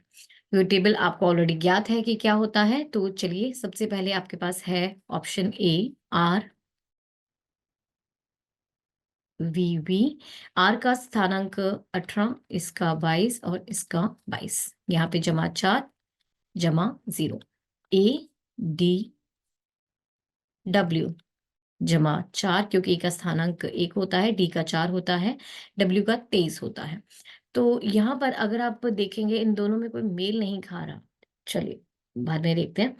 तो टेबल आपको ऑलरेडी ज्ञात है कि क्या होता है, तो चलिए सबसे पहले आपके पास है option A R VV. R का स्थानांक 18, इसका 22 और इसका 22, यहाँ पे जमा 4 जमा 0। ए डी डब्ल्यू जमा 4, क्योंकि ए का स्थानांक 1 होता है, डी का 4 होता है, डब्ल्यू का 23 होता है। तो यहाँ पर अगर आप देखेंगे इन दोनों में कोई मेल नहीं खा रहा। चलिए बाद में देखते हैं।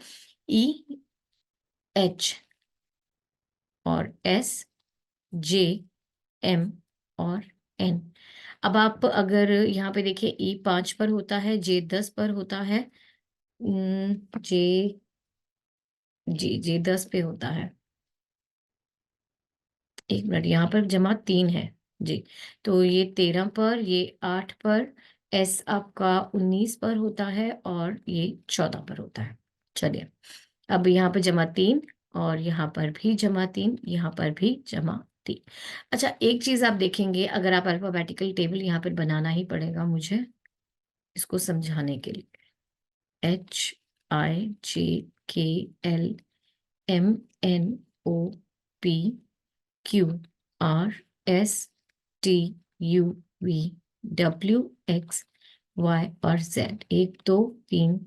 ई एच और एस, जे एम और एन। अब आप अगर यहाँ पे देखिए, ई 5 पर होता है, जे 10 पर होता है, जे जे 10 पे होता है। 1 मिनट, यहाँ पर जमा 3 है जी, तो ये 13 पर, ये 8 पर, एस आपका 19 पर होता है और ये 14 पर होता है। चलिए, अब यहाँ पे जमा 3 और यहाँ पर भी जमा 3, यहाँ पर भी जमा 3। अच्छा, एक चीज आप देखेंगे, अगर आप अल्फाबेटिकल टेबल यहाँ पर बनाना ही पड़ेगा मुझे इसको समझाने के लिए। H I J K L M N O P Q R S T U V W X Y और जेड। 1, 2, 3,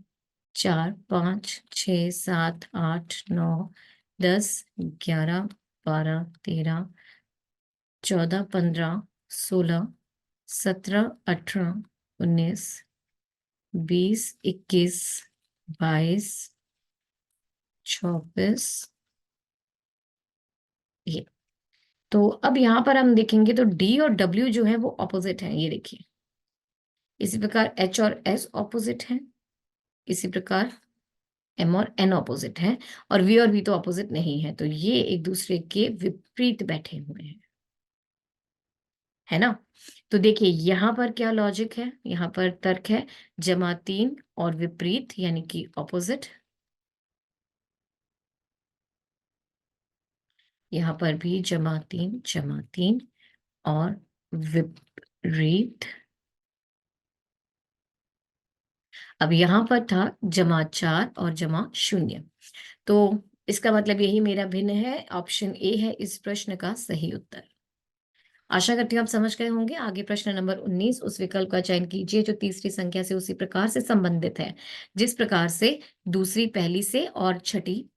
4, 5, 6, 7, 8, 9, 10, 11, 12, 13, 14, 15, 16, 17, 18, 19, 20, 21, 22, ये। तो अब यहाँ पर हम देखेंगे तो डी और डब्ल्यू जो है वो ऑपोजिट है, ये देखिए। इसी प्रकार एच और एस ऑपोजिट है, इसी प्रकार एम और एन ऑपोजिट है, और वी तो ऑपोजिट नहीं है, तो ये एक दूसरे के विपरीत बैठे हुए हैं, है ना? तो देखिए यहाँ पर क्या लॉजिक है, यहाँ पर तर्क है जमा 3 और विपरीत यानी कि ऑपोज़िट। यहाँ पर भी जमा 3 और विपरीत। अब यहाँ पर था जमा 4 और जमा 0। तो इसका मतलब यही मेरा भिन्न है, ऑप्शन ए है इस प्रश्न का सही उत्तर। आशा करती हूँ आप समझ गए होंगे। आगे प्रश्न नंबर 19, उस विकल्प का चयन कीजिए जो तीसरी संख्या से उसी प्रकार से संबंधित है, जिस प्रकार से दूसरी पहली से और छठी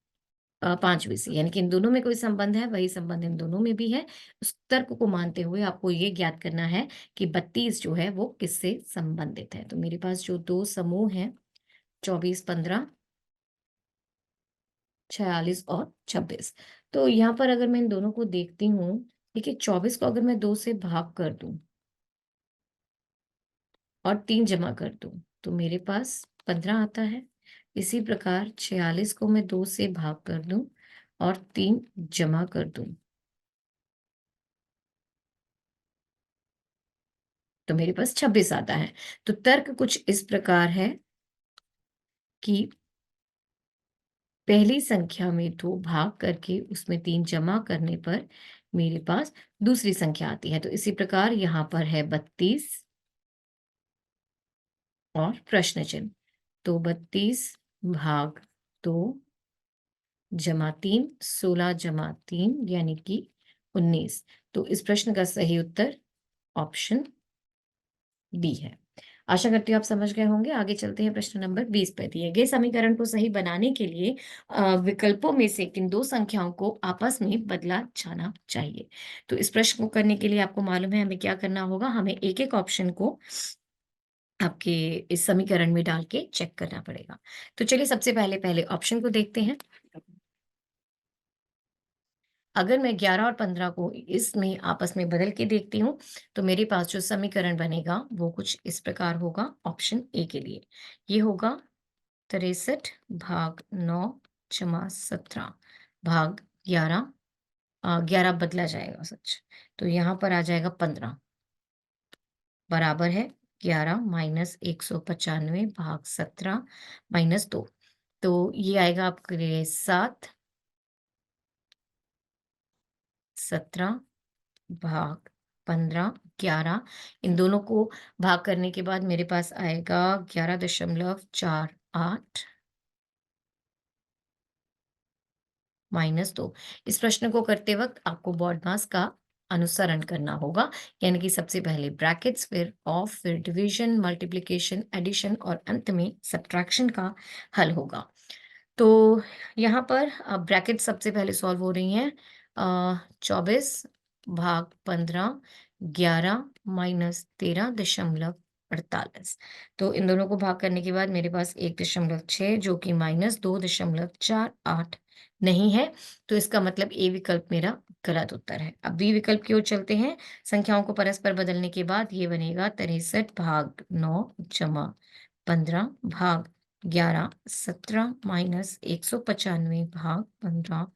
पाँचवीं से, यानी कि इन दोनों में कोई संबंध है, वही संबंध इन दोनों में भी है। उस तर्क को मानते हुए आपको ये ज्ञात करना है कि 32 जो है वो किससे संबंधित है। तो मेरे पास जो 2 समूह हैं 24, 15, 46 और 26। तो यहाँ पर अगर मैं इन दोनों को देखती हूँ, देखिए 24 को अगर मैं 2 से भाग कर दूँ और 3 जमा कर दूँ, तो मेरे पास 15 आता है। इसी प्रकार 46 को मैं 2 से भाग कर दूँ और 3 जमा कर दूँ, तो मेरे पास 26 आता है। तो तर्क कुछ इस प्रकार है कि पहली संख्या में 2 भाग करके उसमें 3 जमा करने पर मेरे पास दूसरी संख्या आती है। तो इसी प्रकार यहाँ पर है 32 और प्रश्न चिन्ह। तो 32 भाग 2 जमा 3, 16 जमा 3 यानी कि 19। तो इस प्रश्न का सही उत्तर ऑप्शन बी है। आशा करती हूँ आप समझ गए होंगे। आगे चलते हैं प्रश्न नंबर 20 पे। दिए गए समीकरण को सही बनाने के लिए विकल्पों में से किन 2 संख्याओं को आपस में बदला जाना चाहिए? तो इस प्रश्न को करने के लिए आपको मालूम है हमें क्या करना होगा, हमें एक-एक ऑप्शन को आपके इस समीकरण में डाल के चेक करना पड़ेगा। तो चलिए सबसे पहले ऑप्शन को देखते हैं। अगर मैं 11 और 15 को इसमें आपस में बदल के देखती हूँ, तो मेरे पास जो समीकरण बनेगा वो कुछ इस प्रकार होगा ऑप्शन ए के लिए। ये होगा 63 भाग 9 जमा 17 भाग 11, 11 बदला जाएगा सच। तो यहाँ पर आ जाएगा 15 बराबर है 11 माइनस 195 भाग 17 माइनस 2। तो ये आएगा आपके लिए 7, 17 भाग 15, 11। इन दोनों को भाग करने के बाद मेरे पास आएगा 11.48 माइनस 2। इस प्रश्न को करते वक्त आपको बॉडमास का अनुसरण करना होगा, यानी कि सबसे पहले ब्रैकेट्स, फिर ऑफ, फिर डिवीजन, मल्टीप्लिकेशन, एडिशन और अंत में सब्ट्रैक्शन का हल होगा। तो यहाँ पर ब्रैकेट सबसे पहले सॉल्व हो रही हैं। 24 भाग 15, 11 माइनस 13.48। तो इन दोनों को भाग करने के बाद मेरे पास 1.6 जो कि माइनस 2.48 नहीं है। तो इसका मतलब ए विकल्प मेरा गलत उत्तर है। अब बी विकल्प की ओर चलते हैं। संख्याओं को परस्पर बदलने के बाद ये बनेगा 63 भाग 9 जमा 15 भाग 11, 17 माइनस 195 भाग 15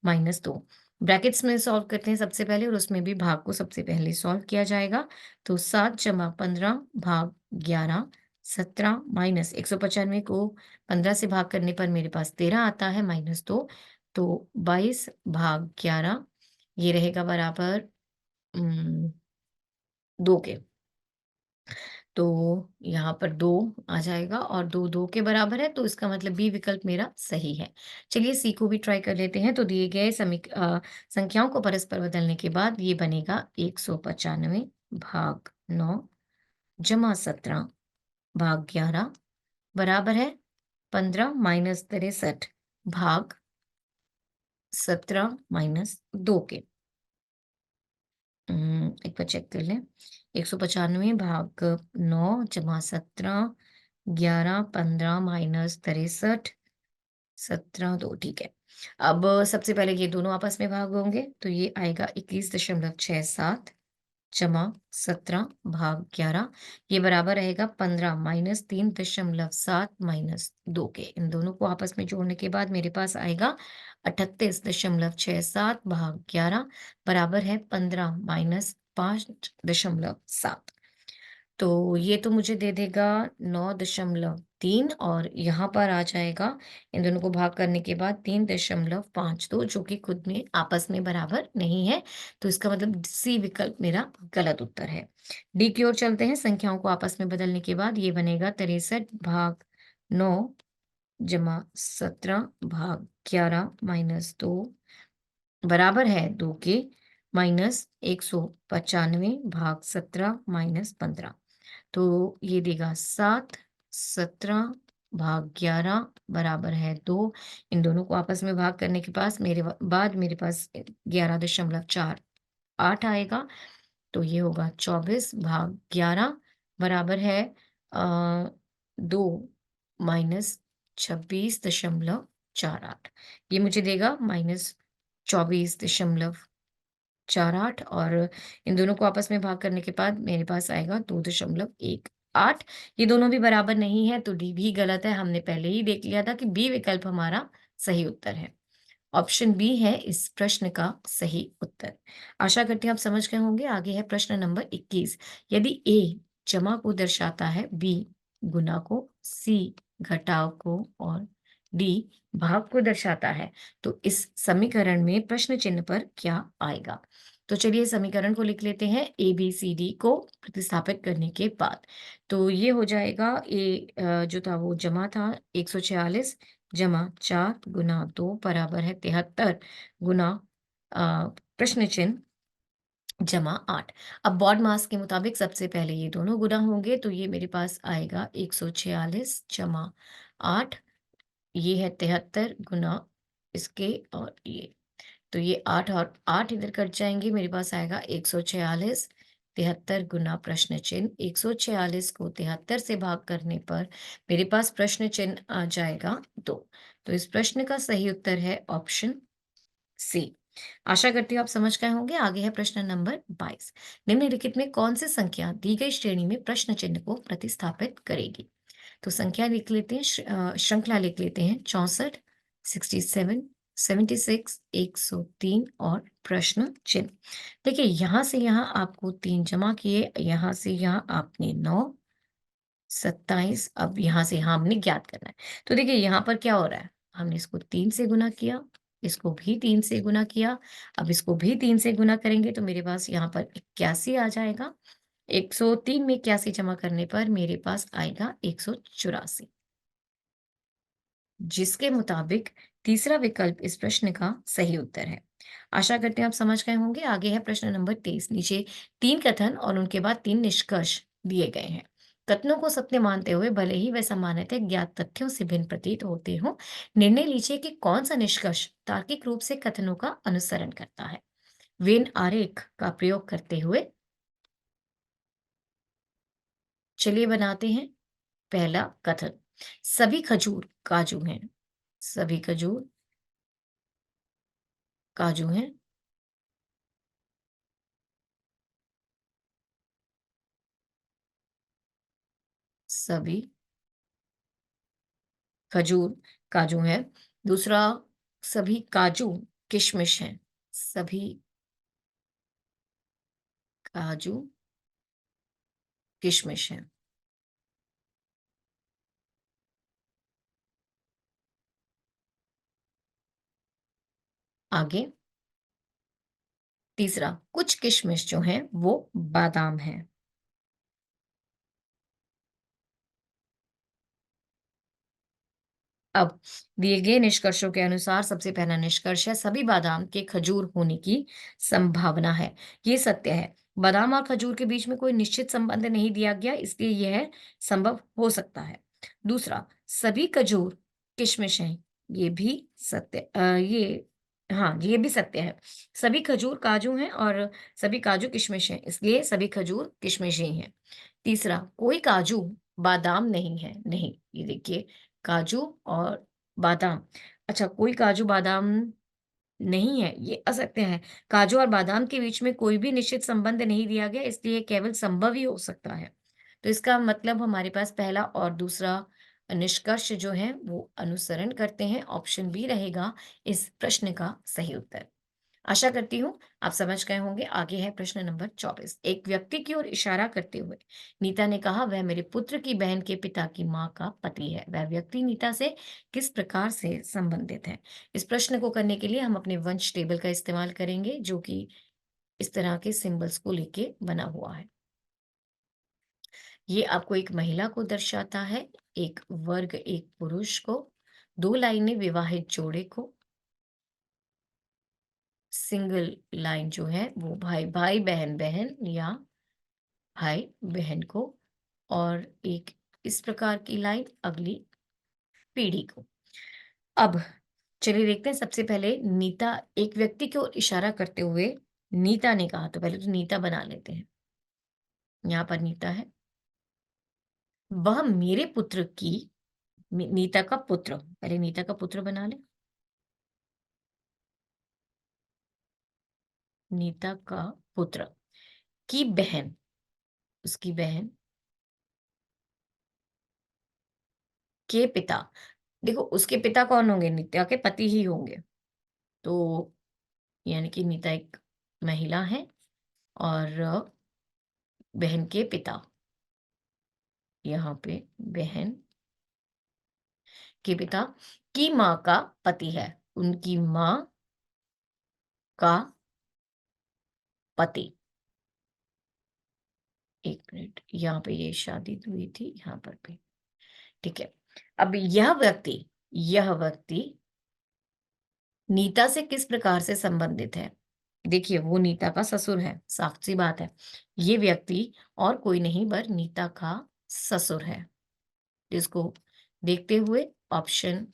माइनस 2। ब्रैकेट्स में सॉल्व करते हैं सबसे पहले और उसमें भी भाग को सबसे पहले सॉल्व किया जाएगा। तो 7 जमा 15 भाग 11, 17 माइनस 195 को 15 से भाग करने पर मेरे पास 13 आता है माइनस 2। तो 22 भाग 11 ये रहेगा बराबर 2 के। तो यहाँ पर 2 आ जाएगा और 2 2 के बराबर है, तो इसका मतलब बी विकल्प मेरा सही है। चलिए सी को भी ट्राई कर लेते हैं। तो दिए गए संख्याओं को परस्पर बदलने के बाद ये बनेगा 195 भाग 9 जमा 17 भाग 11 बराबर है 15 माइनस 63 भाग 17 माइनस 2 के। एक बार चेक कर लें। 195 भाग 9 जमा 17, 11, 15 माइनस 63, 17, 2 ठीक है। अब सबसे पहले ये दोनों आपस में भाग होंगे, तो ये आएगा 21.67 जमा 17 भाग 11। ये बराबर रहेगा 15 माइनस 3.7 माइनस 2 के। इन दोनों को आपस में जोड़ने के बाद मेरे पास आएगा 38.67 भाग 11 बराबर है 15 माइनस 5.7। तो ये तो मुझे दे देगा 9.3 और यहाँ पर आ जाएगा इन दोनों को भाग करने के बाद 3.52 जो कि खुद में आपस में बराबर नहीं है। तो इसका मतलब सी विकल्प मेरा गलत उत्तर है। डी की ओर चलते हैं। संख्याओं को आपस में बदलने के बाद ये बनेगा 63 भाग 9 जमा 17 भाग 11 माइनस 2 बराबर है 2 के माइनस 195 भाग 17 माइनस 15। तो ये देगा 7, 17 भाग 11 बराबर है 2। इन दोनों को आपस में भाग करने के पास बाद मेरे पास 11.48 आएगा। तो ये होगा 24 भाग 11 बराबर है 2 माइनस 26.48। ये मुझे देगा माइनस 24.48 और इन दोनों को आपस में भाग करने के बाद मेरे पास आएगा 2.18। ये दोनों भी बराबर नहीं है तो डी भी गलत है। हमने पहले ही देख लिया था कि बी विकल्प हमारा सही उत्तर है। ऑप्शन बी है इस प्रश्न का सही उत्तर। आशा करती हूँ आप समझ गए होंगे। आगे है प्रश्न नंबर 21। यदि ए जमा को दर्शाता है, बी गुना को, सी घटाव को और डी भाग को दर्शाता है, तो इस समीकरण में प्रश्न चिन्ह पर क्या आएगा? तो चलिए समीकरण को लिख लेते हैं। ए बी सी डी को प्रतिस्थापित करने के बाद तो ये हो जाएगा जो था वो जमा था 146 जमा 4 गुना 2 बराबर है 73 गुना प्रश्न चिन्ह जमा 8। अब बॉड मास के मुताबिक सबसे पहले ये दोनों गुना होंगे तो ये मेरे पास आएगा 146 जमा 8। ये है 73 गुना इसके और ये। तो ये 8 और 8 इधर कट जाएंगे। मेरे पास आएगा 146 73 गुना प्रश्न चिन्ह। 146 को 73 से भाग करने पर मेरे पास प्रश्न चिन्ह आ जाएगा 2। तो इस प्रश्न का सही उत्तर है ऑप्शन सी। आशा करती हूँ आप समझ गए होंगे। आगे है प्रश्न नंबर 22। निम्नलिखित में कौन सी संख्या दी गई श्रेणी में प्रश्न चिन्ह को प्रतिस्थापित करेगी? तो संख्या लिख लेते हैं, श्रृंखला लिख लेते हैं। 64, 67, 76, 103 और प्रश्न चिन्ह। देखिए यहाँ से यहाँ आपको 3 जमा किए, यहाँ से यहाँ आपने 9, 27, अब यहाँ से यहाँ हमने ज्ञात करना है। तो देखिए यहाँ पर क्या हो रहा है, हमने इसको 3 से गुना किया, इसको भी 3 से गुना किया, अब इसको भी 3 से गुना करेंगे तो मेरे पास यहाँ पर 81 आ जाएगा। 103 में 81 जमा करने पर मेरे पास आएगा 184, जिसके मुताबिक तीसरा विकल्प इस प्रश्न का सही उत्तर है। आशा करते हैं आप समझ गए होंगे। आगे है प्रश्न नंबर 23। नीचे 3 कथन और उनके बाद 3 निष्कर्ष दिए गए हैं। कथनों को सत्य मानते हुए भले ही वे सामान्यतः ज्ञात तथ्यों से भिन्न प्रतीत होते हों, निर्णय लीजिए कि कौन सा निष्कर्ष तार्किक रूप से कथनों का अनुसरण करता है। वेन आरेख का प्रयोग करते हुए चलिए बनाते हैं पहला कथन। सभी खजूर काजू हैं। सभी खजूर काजू हैं। सभी खजूर काजू हैं। दूसरा, सभी काजू किशमिश हैं। सभी काजू किशमिश हैं। आगे तीसरा, कुछ किशमिश जो हैं वो बादाम हैं। अब दिए गए निष्कर्षों के अनुसार सबसे पहला निष्कर्ष है सभी बादाम के खजूर होने की संभावना है। ये सत्य है। बादाम और खजूर के बीच में कोई निश्चित संबंध नहीं दिया गया, इसलिए यह संभव हो सकता है। दूसरा, सभी खजूर किशमिश हैं। ये भी सत्य ये हाँ, ये भी सत्य है। सभी खजूर काजू हैं और सभी काजू किशमिश हैं, इसलिए सभी खजूर किशमिश ही हैं। तीसरा, कोई काजू बादाम नहीं है। नहीं, ये देखिए काजू और बादाम। अच्छा, कोई काजू बादाम नहीं है, ये असत्य है। काजू और बादाम के बीच में कोई भी निश्चित संबंध नहीं दिया गया, इसलिए ये केवल संभव ही हो सकता है। तो इसका मतलब हमारे पास पहला और दूसरा निष्कर्ष जो है वो अनुसरण करते हैं। ऑप्शन बी रहेगा इस प्रश्न का सही उत्तर। आशा करती हूँ आप समझ गए होंगे। आगे है प्रश्न नंबर 24। एक व्यक्ति की ओर इशारा करते हुए नीता ने कहा, वह मेरे पुत्र की बहन के पिता की माँ का पति है। वह व्यक्ति नीता से किस प्रकार से संबंधित है? इस प्रश्न को करने के लिए हम अपने वंश टेबल का इस्तेमाल करेंगे, जो कि इस तरह के सिंबल्स को लेके बना हुआ है। ये आपको एक महिला को दर्शाता है, एक वर्ग एक पुरुष को, 2 लाइनें विवाहित जोड़े को, सिंगल लाइन जो है वो भाई-भाई, बहन-बहन या भाई-बहन को, और एक इस प्रकार की लाइन अगली पीढ़ी को। अब चलिए देखते हैं। सबसे पहले नीता, एक व्यक्ति की ओर इशारा करते हुए नीता ने कहा, तो पहले तो नीता बना लेते हैं। यहाँ पर नीता है। वह मेरे पुत्र की, नीता का पुत्र, पहले नीता का पुत्र बना लें। नीता का पुत्र की बहन, उसकी बहन के पिता। देखो उसके पिता कौन होंगे? नीता के पति ही होंगे। तो यानी कि नीता एक महिला है, और बहन के पिता, यहाँ पे बहन के पिता की माँ का पति है। उनकी माँ का पति। एक मिनट, यहाँ पे ये शादी हुई थी, यहाँ पर भी ठीक है। अब यह व्यक्ति नीता से किस प्रकार से संबंधित है? देखिए वो नीता का ससुर है, साफ सी बात है। ये व्यक्ति और कोई नहीं पर नीता का ससुर है। इसको देखते हुए ऑप्शन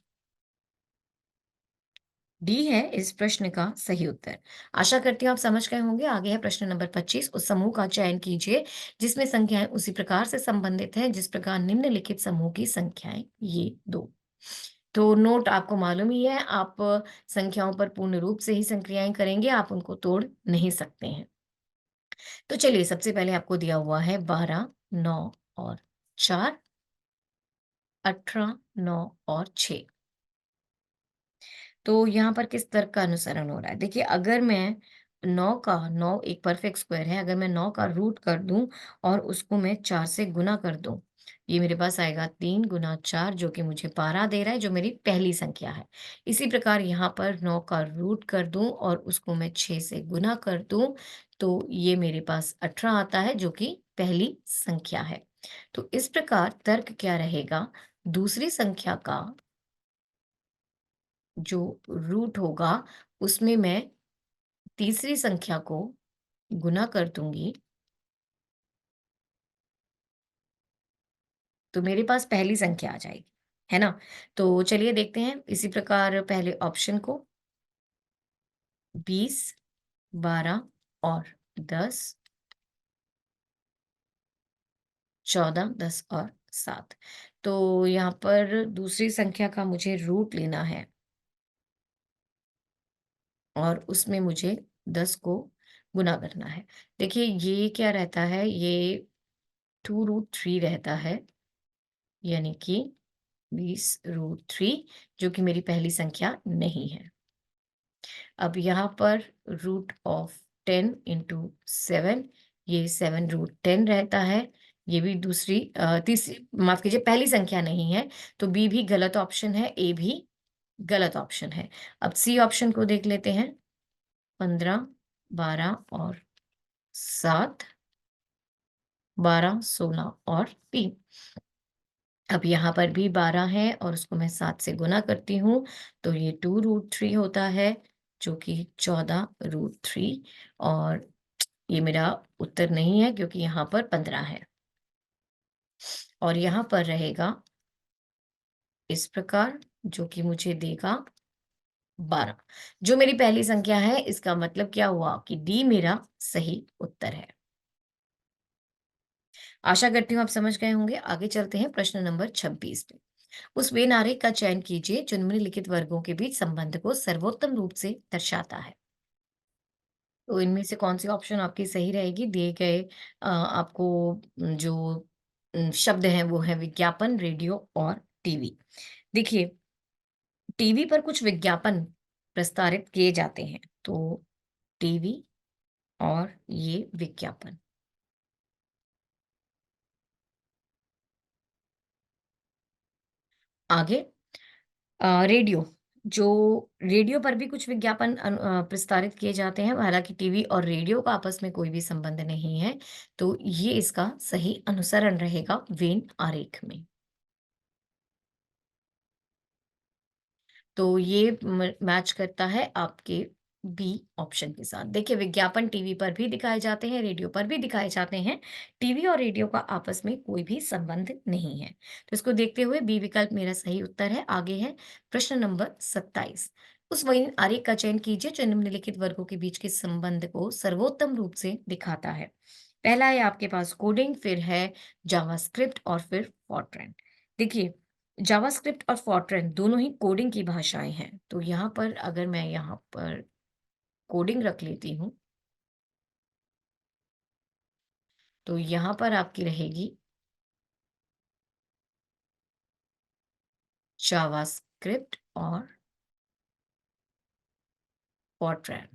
डी है इस प्रश्न का सही उत्तर। आशा करती हूँ आप समझ गए होंगे। आगे है प्रश्न नंबर 25। उस समूह का चयन कीजिए जिसमें संख्याएं उसी प्रकार से संबंधित हैं जिस प्रकार निम्नलिखित समूह की संख्याएं ये दो। तो नोट आपको मालूम ही है, आप संख्याओं पर पूर्ण रूप से ही संक्रियाएं करेंगे, आप उनको तोड़ नहीं सकते हैं। तो चलिए सबसे पहले आपको दिया हुआ है 12, 9 और 4, 18, 9 और 6। तो यहाँ पर किस तर्क का अनुसरण हो रहा है? देखिए अगर मैं 9 एक परफेक्ट स्क्वायर है, अगर मैं 9 का रूट कर दूं और उसको मैं 4 से गुना कर दूं, ये मेरे पास आएगा 3 गुना 4, जो कि मुझे 12 दे रहा है, जो मेरी पहली संख्या है। इसी प्रकार यहाँ पर 9 का रूट कर दूं और उसको मैं 6 से गुना कर दूं, तो ये मेरे पास 18 आता है, जो कि पहली संख्या है। तो इस प्रकार तर्क क्या रहेगा? दूसरी संख्या का जो रूट होगा उसमें मैं तीसरी संख्या को गुना कर दूंगी, तो मेरे पास पहली संख्या आ जाएगी, है ना? तो चलिए देखते हैं इसी प्रकार पहले ऑप्शन को। 20, 12 और 10, 14, 10 और 7। तो यहाँ पर दूसरी संख्या का मुझे रूट लेना है और उसमें मुझे 10 को गुना करना है। देखिए ये क्या रहता है, ये 2√3 रहता है, यानी कि 20√3, जो कि मेरी पहली संख्या नहीं है। अब यहाँ पर रूट ऑफ 10 इंटू 7, ये 7√10 रहता है। ये भी तीसरी, माफ कीजिए, पहली संख्या नहीं है, तो बी भी गलत ऑप्शन है, ए भी गलत ऑप्शन है। अब सी ऑप्शन को देख लेते हैं। 15, 12 और 7, 12, 16 और 3। अब यहाँ पर भी 12 है और उसको मैं 7 से गुना करती हूँ, तो ये 2√3 होता है, जो कि 14√3, और ये मेरा उत्तर नहीं है क्योंकि यहाँ पर 15 है। और यहाँ पर रहेगा इस प्रकार, जो कि मुझे देगा 12। जो मेरी पहली संख्या है, इसका मतलब क्या हुआ कि डी मेरा सही उत्तर है। आशा करती हूँ आप समझ गए होंगे। आगे चलते हैं प्रश्न नंबर 26 पे। उस वेन आरेख का चयन कीजिए जो निम्नलिखित वर्गों के बीच संबंध को सर्वोत्तम रूप से दर्शाता है। तो इनमें से कौन सी ऑप्शन आपकी सही रहेगी? दिए गए आपको जो शब्द हैं वो है विज्ञापन, रेडियो और टीवी। देखिए टीवी पर कुछ विज्ञापन प्रसारित किए जाते हैं, तो टीवी और ये विज्ञापन। आगे रेडियो, जो रेडियो पर भी कुछ विज्ञापन प्रसारित किए जाते हैं, हालाँकि टीवी और रेडियो का आपस में कोई भी संबंध नहीं है, तो ये इसका सही अनुसरण रहेगा वेन आरेख में। तो ये मैच करता है आपके बी ऑप्शन के साथ। देखिए विज्ञापन टीवी पर भी दिखाए जाते हैं, रेडियो पर भी दिखाए जाते हैं। टीवी और रेडियो का आपस में कोई भी संबंध नहीं है। तो इसको देखते हुए बी विकल्प मेरा सही उत्तर है। आगे है प्रश्न नंबर 27। उस वही आरेख का चयन कीजिए जो निम्नलिखित वर्गों के बीच के संबंध को सर्वोत्तम रूप से दिखाता है। पहला है आपके पास कोडिंग, फिर है जावास्क्रिप्ट और फिर फॉरट्रैन। देखिए जावास्क्रिप्ट और फॉरट्रैन दोनों ही कोडिंग की भाषाएँ हैं। तो यहाँ पर अगर मैं यहाँ पर कोडिंग रख लेती हूँ, तो यहाँ पर आपकी रहेगी जावास्क्रिप्ट और फॉरट्रैन।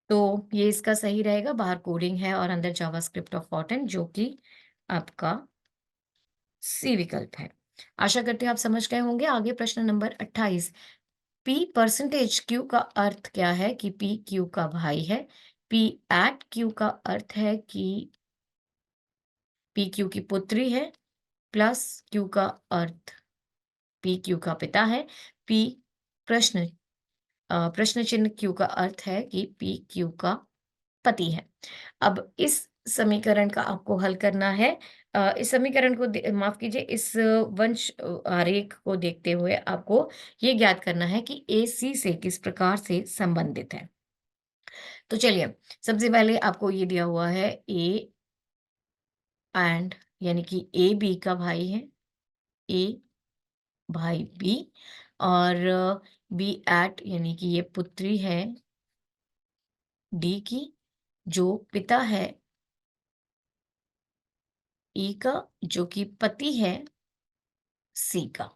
तो ये इसका सही रहेगा, बाहर कोडिंग है और अंदर जावास्क्रिप्ट और फॉरट्रैन जो कि आपका सी विकल्प है। आशा करती हूँ आप समझ गए होंगे। आगे प्रश्न नंबर 28। पी परसेंटेज क्यू का अर्थ क्या है कि पी क्यू का भाई है। पी एट क्यू का अर्थ है कि पी क्यू की पुत्री है। प्लस क्यू का अर्थ पी क्यू का पिता है। पी प्रश्न प्रश्न चिन्ह क्यू का अर्थ है कि पी क्यू का पति है। अब इस समीकरण का आपको हल करना है। इस समीकरण को माफ कीजिए, इस वंश आरेख को देखते हुए आपको ये ज्ञात करना है कि ए सी से किस प्रकार से संबंधित है। तो चलिए सबसे पहले आपको ये दिया हुआ है ए एंड, यानी कि ए बी का भाई है। ए भाई बी और बी एट यानी कि ये पुत्री है डी की, जो पिता है ई का, जो कि पति है सी का।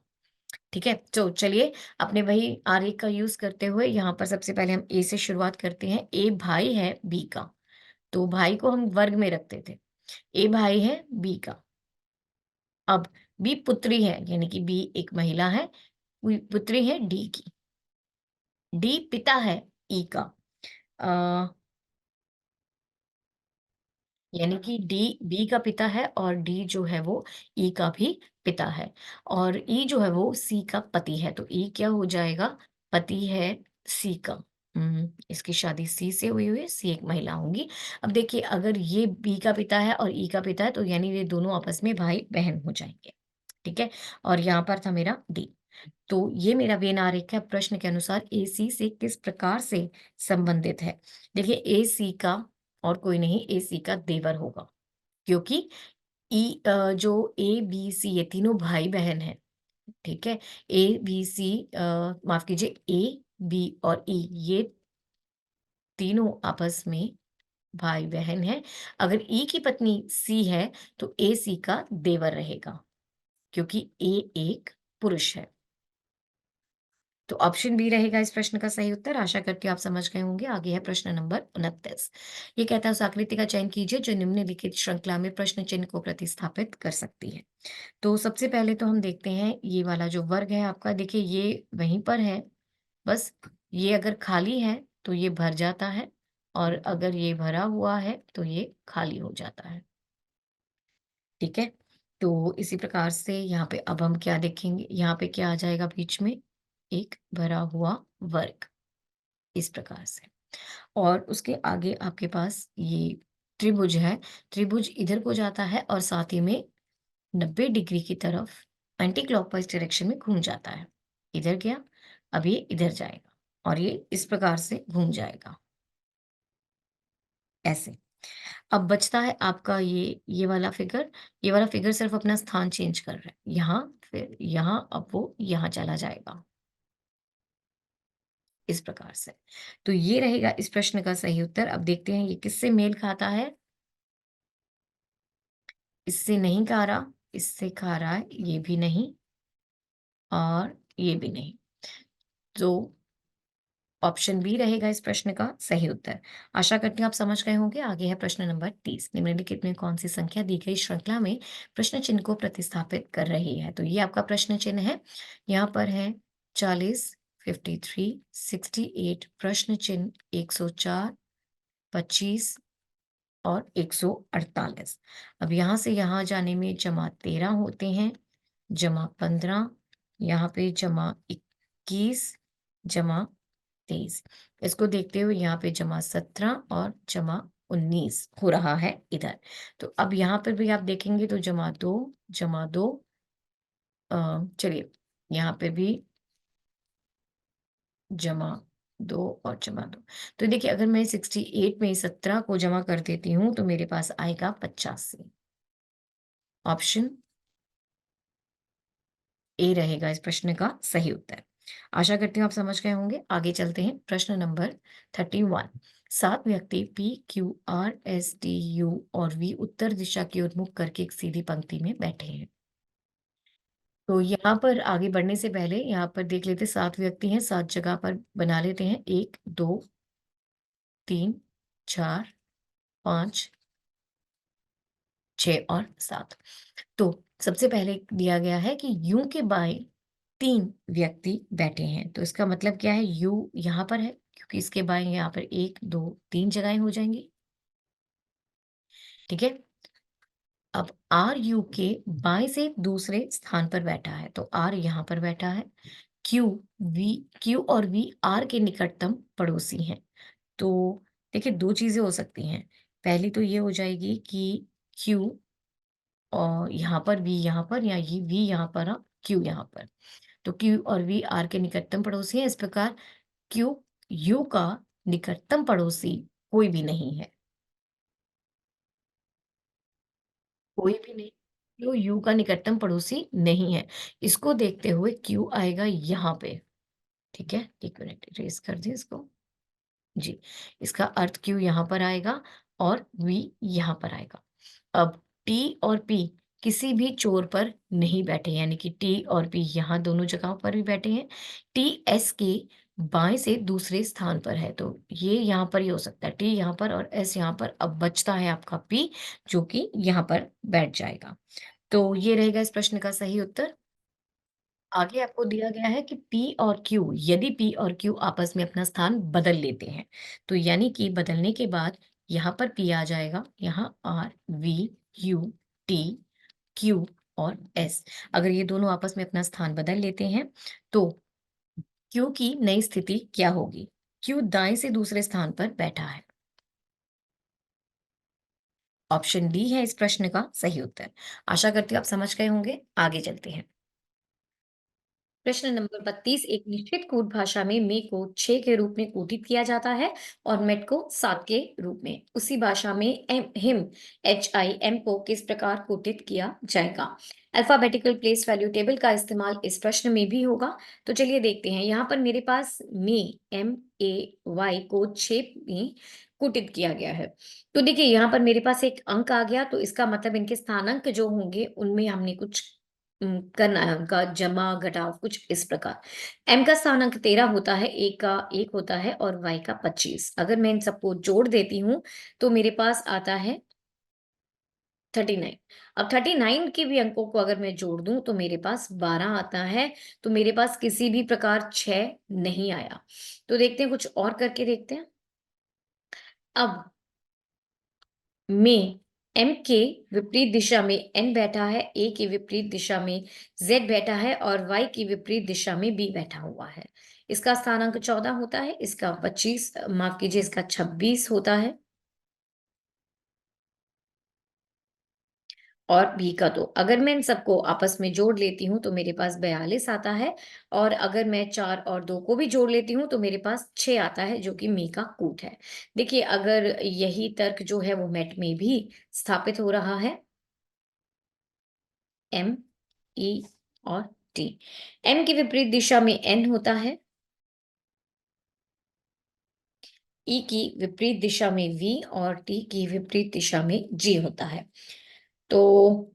ठीक है, तो चलिए अपने वही आरेख का यूज करते हुए यहाँ पर सबसे पहले हम ए से शुरुआत करते हैं। ए भाई है बी का, तो भाई को हम वर्ग में रखते थे। ए भाई है बी का। अब बी पुत्री है, यानी कि बी एक महिला है, पुत्री है डी की। डी पिता है ई का। अ, यानी कि डी बी का पिता है और डी जो है वो ई का भी पिता है, और ई जो है वो सी का पति है। तो ई क्या हो जाएगा, पति है सी का। इसकी शादी सी से हुई है, सी एक महिला होंगी। अब देखिए अगर ये बी का पिता है और ई का पिता है तो यानी ये दोनों आपस में भाई बहन हो जाएंगे। ठीक है, और यहाँ पर था मेरा डी। तो ये मेरा वेन आरेख है। प्रश्न के अनुसार एसी से किस प्रकार से संबंधित है। देखिए एसी का और कोई नहीं, एसी का देवर होगा, क्योंकि जो ए बी सी ये तीनों भाई बहन हैं। ठीक है, ए बी सी माफ कीजिए, ए बी और ई ये तीनों आपस में भाई बहन हैं। अगर ई की पत्नी सी है तो ए सी का देवर रहेगा, क्योंकि ए एक पुरुष है। तो ऑप्शन बी रहेगा इस प्रश्न का सही उत्तर। आशा करती हूँ आप समझ गए होंगे। आगे है प्रश्न नंबर 29। ये कहता है उस आकृति का चयन कीजिए जो निम्नलिखित श्रृंखला में प्रश्न चिन्ह को प्रतिस्थापित कर सकती है। तो सबसे पहले तो हम देखते हैं ये वाला जो वर्ग है आपका, देखिए ये वहीं पर है। बस ये अगर खाली है तो ये भर जाता है, और अगर ये भरा हुआ है तो ये खाली हो जाता है। ठीक है, तो इसी प्रकार से यहाँ पे अब हम क्या देखेंगे, यहाँ पे क्या आ जाएगा बीच में, एक भरा हुआ वर्ग, इस प्रकार से। और उसके आगे आपके पास ये त्रिभुज है। त्रिभुज इधर को जाता है और साथ ही में 90 डिग्री की तरफ एंटी क्लॉकवाइज डायरेक्शन में घूम जाता है। इधर गया, अब ये इधर जाएगा और ये इस प्रकार से घूम जाएगा, ऐसे। अब बचता है आपका ये वाला फिगर। ये वाला फिगर सिर्फ अपना स्थान चेंज कर रहा है। यहाँ, फिर यहाँ, अब वो यहाँ चला जाएगा, इस प्रकार से। तो ये रहेगा इस प्रश्न का सही उत्तर। अब देखते हैं ये किससे मेल खाता है। इससे नहीं खा रहा, इससे खा रहा है, ये भी नहीं और ये भी नहीं। तो ऑप्शन बी रहेगा इस प्रश्न का सही उत्तर। आशा करती हूँ आप समझ गए होंगे। आगे है प्रश्न नंबर 30। निम्नलिखित में कौन सी संख्या दी गई श्रृंखला में प्रश्न चिन्ह को प्रतिस्थापित कर रही है? तो ये आपका प्रश्न चिन्ह है। यहाँ पर है 40, 53, 68, प्रश्न चिन्ह 104, 25 और 148। अब यहाँ से यहाँ जाने में जमा 13 होते हैं, जमा 15, यहाँ पे जमा 21, जमा 23। इसको देखते हुए यहाँ पे जमा 17 और जमा 19 हो रहा है इधर। तो अब यहाँ पर भी आप देखेंगे तो जमा 2 चलिए यहाँ पे भी जमा 2 और जमा 2। तो देखिए अगर मैं 68 में 17 को जमा कर देती हूँ तो मेरे पास आएगा 85। ऑप्शन ए रहेगा इस प्रश्न का सही उत्तर। आशा करती हूँ आप समझ गए होंगे। आगे चलते हैं प्रश्न नंबर 31। 7 व्यक्ति P, Q, R, S, T, U और वी उत्तर दिशा की ओर मुख करके एक सीधी पंक्ति में बैठे हैं। तो यहाँ पर आगे बढ़ने से पहले यहाँ पर देख लेते 7 व्यक्ति हैं, 7 जगह पर बना लेते हैं। 1, 2, 3, 4, 5, 6 और 7। तो सबसे पहले दिया गया है कि यू के बाएं 3 व्यक्ति बैठे हैं। तो इसका मतलब क्या है? यू यहाँ पर है क्योंकि इसके बाएं यहाँ पर 1, 2, 3 जगहें हो जाएंगी। ठीक है। अब आर यू के बाएं से दूसरे स्थान पर बैठा है। तो आर यहाँ पर बैठा है। क्यू क्यू और वी आर के निकटतम पड़ोसी हैं। तो देखिए 2 चीजें हो सकती हैं। पहली तो ये हो जाएगी कि क्यू और यहाँ पर वी यहाँ पर या ये वी यहाँ पर और क्यू यहाँ पर। तो क्यू और वी आर के निकटतम पड़ोसी हैं। इस प्रकार क्यू यू का निकटतम पड़ोसी कोई भी नहीं है। कोई भी नहीं। क्यू यू का निकटतम पड़ोसी नहीं है। इसको देखते हुए क्यू आएगा यहाँ पे। ठीक है, एक मिनट इरेज कर दिए इसको। जी, इसका अर्थ क्यू यहाँ पर आएगा और वी यहाँ पर आएगा। अब टी और पी किसी भी छोर पर नहीं बैठे, यानी कि टी और पी यहाँ दोनों जगहों पर भी बैठे हैं। टी एस के बाएं से दूसरे स्थान पर है। तो ये यहाँ पर ही हो सकता है, टी यहाँ पर और एस यहाँ पर। अब बचता है आपका पी जो कि यहाँ पर बैठ जाएगा। तो ये रहेगा इस प्रश्न का सही उत्तर। आगे आपको दिया गया है कि P और Q, यदि P और Q आपस में अपना स्थान बदल लेते हैं, तो यानी कि बदलने के बाद यहाँ पर P आ जाएगा, यहाँ R, V, U, T, Q और S। अगर ये दोनों आपस में अपना स्थान बदल लेते हैं, तो Q की नई स्थिति क्या होगी? Q दाएं से दूसरे स्थान पर बैठा है। ऑप्शन डी है इस प्रश्न का सही उत्तर। आशा करती हूँ आप समझ गए होंगे। आगे चलते हैं। प्रश्न नंबर 32। एक निश्चित कूट भाषा में मे को 6 के रूप में कोटित किया जाता है और मेट को 7 के रूप में। उसी भाषा में हिम HIM को किस प्रकार कोटित किया जाएगा? अल्फाबेटिकल प्लेस वैल्यू टेबल का इस्तेमाल इस प्रश्न में भी होगा। तो चलिए देखते हैं। यहाँ पर मेरे पास मे MAY को 6 में कुटित किया गया है। तो देखिए यहाँ पर मेरे पास एक अंक आ गया, तो इसका मतलब इनके स्थानांक जो होंगे उनमें हमने कुछ करना है, उनका जमा घटाव कुछ इस प्रकार। एम का स्थानांक 13 होता है, ए का 1 होता है और वाई का 25। अगर मैं इन सबको जोड़ देती हूँ तो मेरे पास आता है 39। अब 39 के भी अंकों को अगर मैं जोड़ दूं तो मेरे पास 12 आता है। तो मेरे पास किसी भी प्रकार 6 नहीं आया। तो देखते हैं, कुछ और करके देखते हैं। अब में एम के विपरीत दिशा में एन बैठा है, ए की विपरीत दिशा में जेड बैठा है और वाई की विपरीत दिशा में बी बैठा हुआ है। इसका स्थानांक 14 होता है, इसका 25 माफ कीजिए, इसका 26 होता है और बी का 2। अगर मैं इन सबको आपस में जोड़ लेती हूँ तो मेरे पास 42 आता है और अगर मैं 4 और 2 को भी जोड़ लेती हूँ तो मेरे पास 6 आता है जो कि मी का कूट है। देखिए अगर यही तर्क जो है वो मेट में भी स्थापित हो रहा है। एम, ई और टी। एम की विपरीत दिशा में एन होता है, ई की विपरीत दिशा में वी और टी की विपरीत दिशा में जी होता है। तो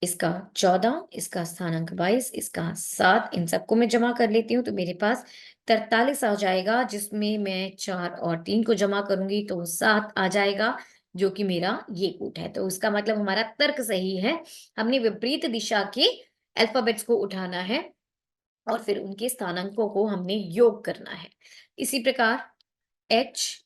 इसका 14, इसका स्थानांक 22, इसका 7, इन सबको मैं जमा कर लेती हूँ तो मेरे पास 43 आ जाएगा, जिसमें मैं 4 और 3 को जमा करूंगी तो 7 आ जाएगा, जो कि मेरा ये कूट है। तो उसका मतलब हमारा तर्क सही है। हमने विपरीत दिशा के अल्फाबेट्स को उठाना है और फिर उनके स्थानांकों को हमने योग करना है। इसी प्रकार एच,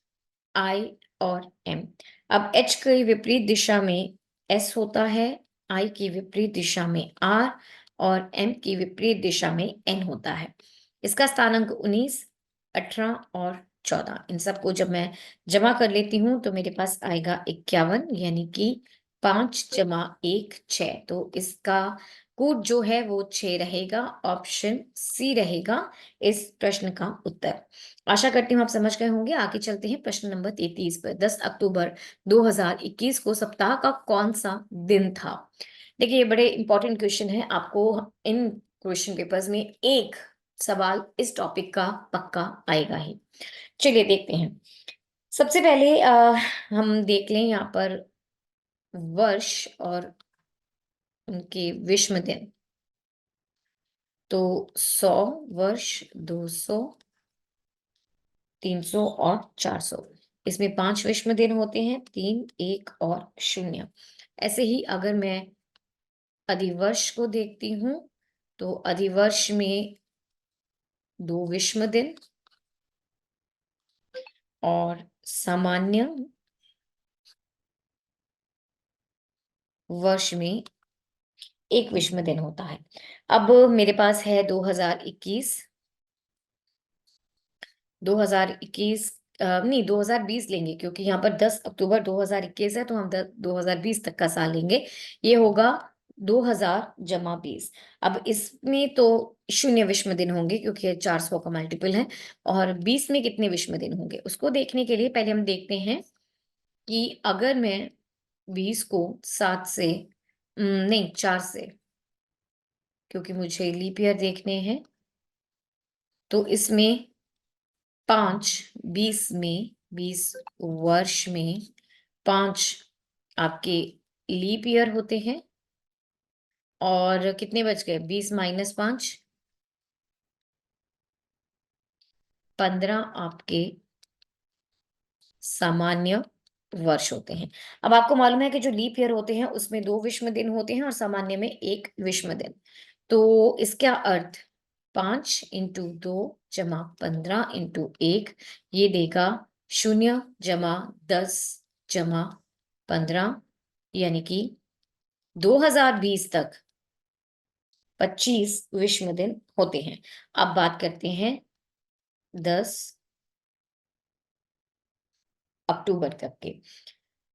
आई और एम। अब एच की विपरीत दिशा में एस होता है, आई की विपरीत दिशा में आर और एम की विपरीत दिशा में एन होता है। इसका स्थानांक 19, 18 और 14, इन सबको जब मैं जमा कर लेती हूँ तो मेरे पास आएगा 51, यानी कि 5 जमा 1 6। तो इसका कूट जो है वो 6 रहेगा, ऑप्शन सी रहेगा इस प्रश्न का उत्तर। आशा करती हूँ आप समझ गए होंगे। आगे चलते हैं प्रश्न नंबर 33 पर। 10 अक्टूबर 2021 को सप्ताह का कौन सा दिन था? देखिए, ये बड़े इंपॉर्टेंट क्वेश्चन है। आपको इन क्वेश्चन पेपर्स में एक सवाल इस टॉपिक का पक्का आएगा ही। चलिए देखते हैं। सबसे पहले हम देख लें यहाँ पर वर्ष और उनके विषम दिन। तो 100 वर्ष, 200, 300 और 400, इसमें 5 विषम दिन होते हैं, 3, 1 और 0। ऐसे ही अगर मैं अधिवर्ष को देखती हूँ तो अधिवर्ष में 2 विषम दिन और सामान्य वर्ष में 1 विषम दिन होता है। अब मेरे पास है 2021, 2021 नहीं 2020 लेंगे, क्योंकि यहाँ पर 10 अक्टूबर 2021 है तो हम 2020 तक का साल लेंगे। ये होगा 2000 जमा 20। अब इसमें तो 0 विषम दिन होंगे क्योंकि 400 का मल्टीपल है। और 20 में कितने विषम दिन होंगे उसको देखने के लिए पहले हम देखते हैं कि अगर मैं 20 को 7 से नहीं 4 से, क्योंकि मुझे लीप ईयर देखने हैं, तो इसमें 5 20 में 20 वर्ष में 5 आपके लीप ईयर होते हैं। और कितने बच गए? 20 माइनस 5, 15 आपके सामान्य वर्ष होते हैं। अब आपको मालूम है कि जो लीप ईयर होते हैं उसमें 2 विषम दिन होते हैं और सामान्य में 1 विषम दिन। तो इसका अर्थ 5 इंटू 2 जमा 15 इंटू 1, ये देगा 0 जमा 10 जमा 15, यानी कि 2020 तक 25 विषम दिन होते हैं। अब बात करते हैं 10 अक्टूबर तक के।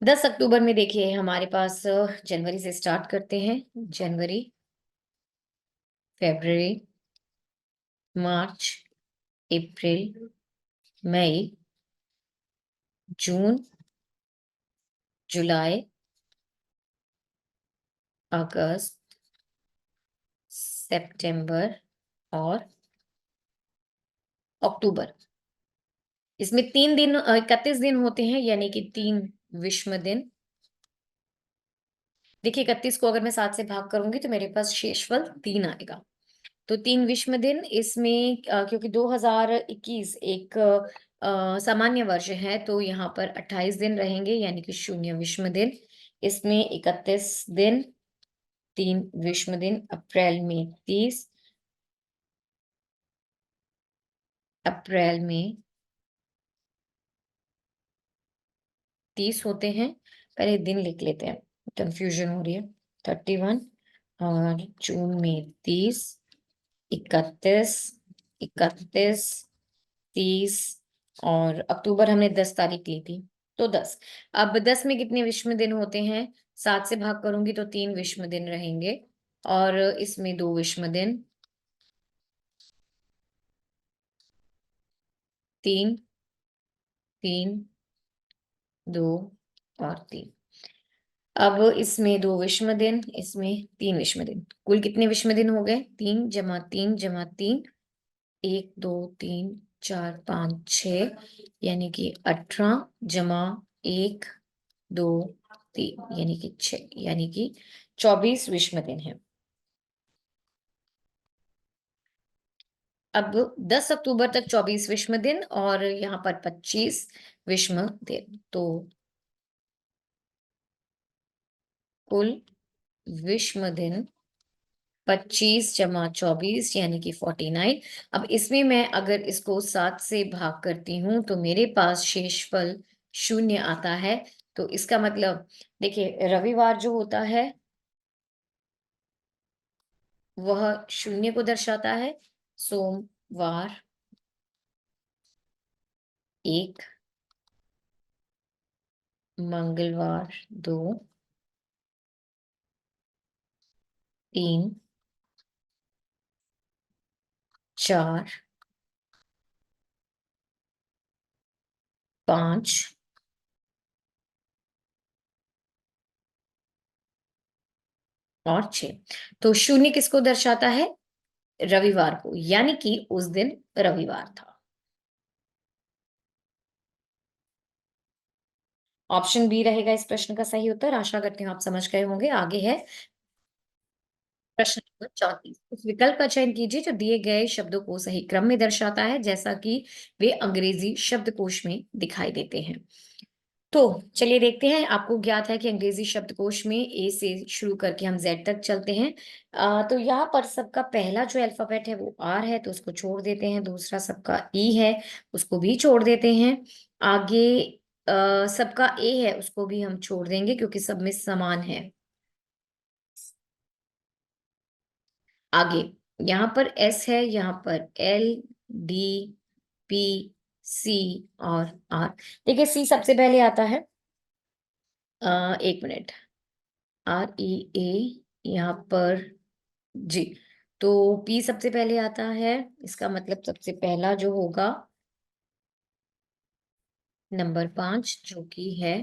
10 अक्टूबर में देखिए हमारे पास जनवरी से स्टार्ट करते हैं। जनवरी, फरवरी, मार्च, अप्रैल, मई, जून, जुलाई, अगस्त, सितंबर और अक्टूबर। इसमें 3 दिन 31 दिन होते हैं, यानी कि 3 विषम दिन। देखिए 31 को अगर मैं 7 से भाग करूंगी तो मेरे पास शेषफल 3 आएगा। तो 3 विषम दिन इसमें क्योंकि 2021 एक सामान्य वर्ष है तो यहाँ पर 28 दिन रहेंगे, यानी कि 0 विषम दिन। इसमें 31 दिन, 3 विषम दिन, अप्रैल में 30, अप्रैल में 30 होते हैं। पहले दिन लिख लेते हैं, कंफ्यूजन हो रही है। 31 और जून में 30, 31, 31, 30 और अक्टूबर हमने 10 तारीख ली थी तो 10। अब 10 में कितने विषम दिन होते हैं? 7 से भाग करूंगी तो 3 विषम दिन रहेंगे और इसमें 2 विषम दिन, 3, 3, 2 और 3। अब इसमें 2 विषम दिन, इसमें 3 विषम दिन। कुल कितने विषम दिन हो गए? 3 जमा 3 जमा 3, 1 2 3 4 5 6, यानी कि 18 जमा 1 2 3 यानी कि 6 यानी कि 24 विषम दिन है। अब 10 अक्टूबर तक 24 विषम दिन और यहाँ पर 25 विषम दिन, तो कुल विषम दिन 25 जमा 24 यानी कि 49। अब इसमें मैं अगर इसको 7 से भाग करती हूँ तो मेरे पास शेषफल 0 आता है। तो इसका मतलब देखिए, रविवार जो होता है वह 0 को दर्शाता है, सोमवार 1, मंगलवार 2, 3, 4, 5 और 6। तो 0 किसको दर्शाता है? रविवार को, यानी कि उस दिन रविवार था। ऑप्शन बी रहेगा इस प्रश्न का सही उत्तर। आशा करती हूँ आप समझ गए होंगे। आगे है प्रश्न नंबर 34। उस विकल्प का चयन कीजिए जो दिए गए शब्दों को सही क्रम में दर्शाता है, जैसा कि वे अंग्रेजी शब्दकोश में दिखाई देते हैं। तो चलिए देखते हैं। आपको ज्ञात है कि अंग्रेजी शब्दकोश में ए से शुरू करके हम जेड तक चलते हैं। तो यहाँ पर सबका पहला जो अल्फाबेट है वो आर है, तो उसको छोड़ देते हैं। दूसरा सबका ई है, उसको भी छोड़ देते हैं। आगे सबका ए है, उसको भी हम छोड़ देंगे क्योंकि सब में समान है। आगे यहाँ पर एस है, यहाँ पर एल, डी, पी, सी और आर। देखिए सी सबसे पहले आता है। 1 मिनट। आर ई ए यहाँ पर जी। तो पी सबसे पहले आता है, इसका मतलब सबसे पहला जो होगा नंबर 5, जो कि है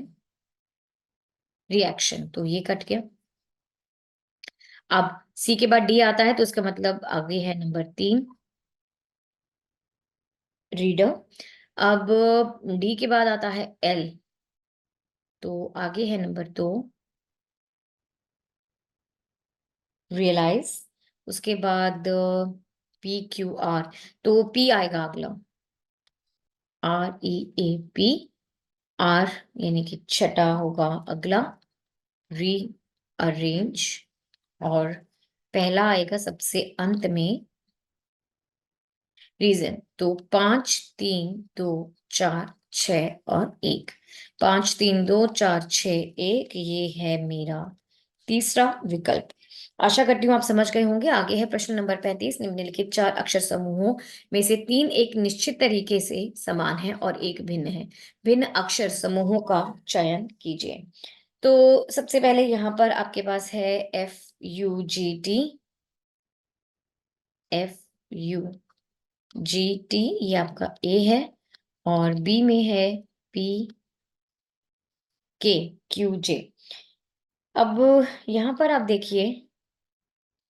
रिएक्शन, तो ये कट गया। अब सी के बाद डी आता है, तो इसका मतलब आगे है नंबर 3, रीडर। अब डी के बाद आता है एल, तो आगे है नंबर 2, रियलाइज। उसके बाद पी क्यू आर, तो पी आएगा अगला, R E A P. R यानी कि छठा होगा अगला, री अरेंज। और पहला आएगा सबसे अंत में, रीजन। तो 5 3 2 4 6 और 1। 5 3 2 4 6 1, ये है मेरा तीसरा विकल्प। आशा करती हूँ आप समझ गए होंगे। आगे है प्रश्न नंबर 35। निम्नलिखित 4 अक्षर समूहों में से 3 एक निश्चित तरीके से समान है और एक भिन्न है। भिन्न अक्षर समूहों का चयन कीजिए। तो सबसे पहले यहाँ पर आपके पास है FUGT, FUGT, ये आपका ए है। और बी में है PKQJ। अब यहाँ पर आप देखिए,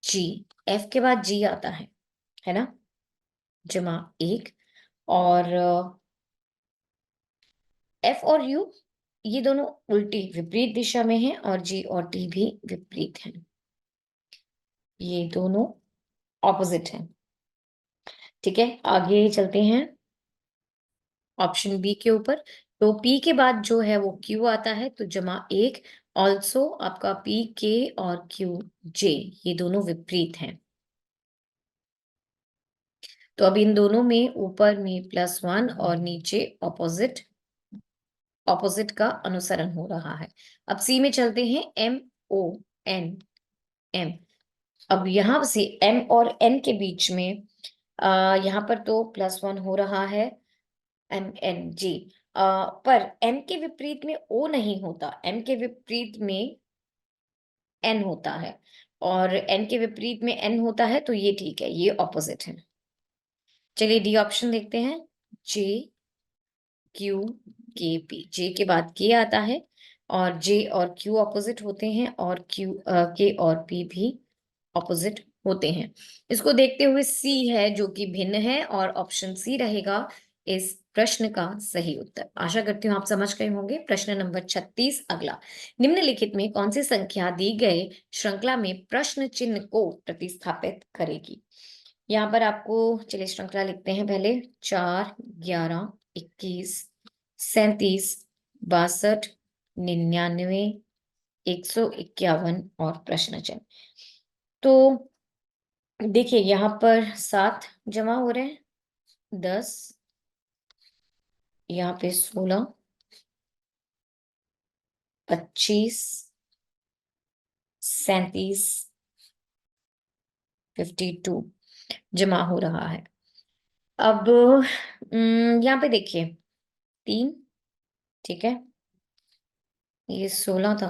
जी, एफ के बाद जी आता है ना, जमा 1। और एफ और यू ये दोनों उल्टी विपरीत दिशा में हैं और जी और टी भी विपरीत हैं। ये दोनों ऑपोजिट हैं। ठीक है, आगे चलते हैं ऑप्शन बी के ऊपर। तो पी के बाद जो है वो क्यू आता है, तो जमा 1। ऑल्सो आपका पी के और क्यू जे ये दोनों विपरीत हैं। तो अब इन दोनों में ऊपर में +1 और नीचे ऑपोजिट, ऑपोजिट का अनुसरण हो रहा है। अब सी में चलते हैं, MONM। अब यहां से M और N के बीच में यहाँ पर तो +1 हो रहा है, MNG। पर M के विपरीत में O नहीं होता, M के विपरीत में N होता है। और N के विपरीत में N होता है, तो ये ठीक है, ये ऑपोजिट है। चलिए डी ऑप्शन देखते हैं, JQKP। जे के बाद के आता है और जे और क्यू ऑपोजिट होते हैं और के और पी भी ऑपोजिट होते हैं। इसको देखते हुए सी है जो कि भिन्न है और ऑप्शन सी रहेगा इस प्रश्न का सही उत्तर। आशा करती हूँ आप समझ गए होंगे। प्रश्न नंबर 36 अगला। निम्नलिखित में कौन सी संख्या दी गए श्रृंखला में प्रश्न चिन्ह को प्रतिस्थापित करेगी? यहाँ पर आपको चलिए श्रृंखला लिखते हैं पहले। 4, 11, 21, 37, 62, 99, 151 और प्रश्न चिन्ह। तो देखिए यहाँ पर 7 जमा हो रहे हैं, 10, यहाँ पे 16, 25, 37, 52 जमा हो रहा है। अब यहाँ पे देखिए 3, ठीक है, ये 16 था,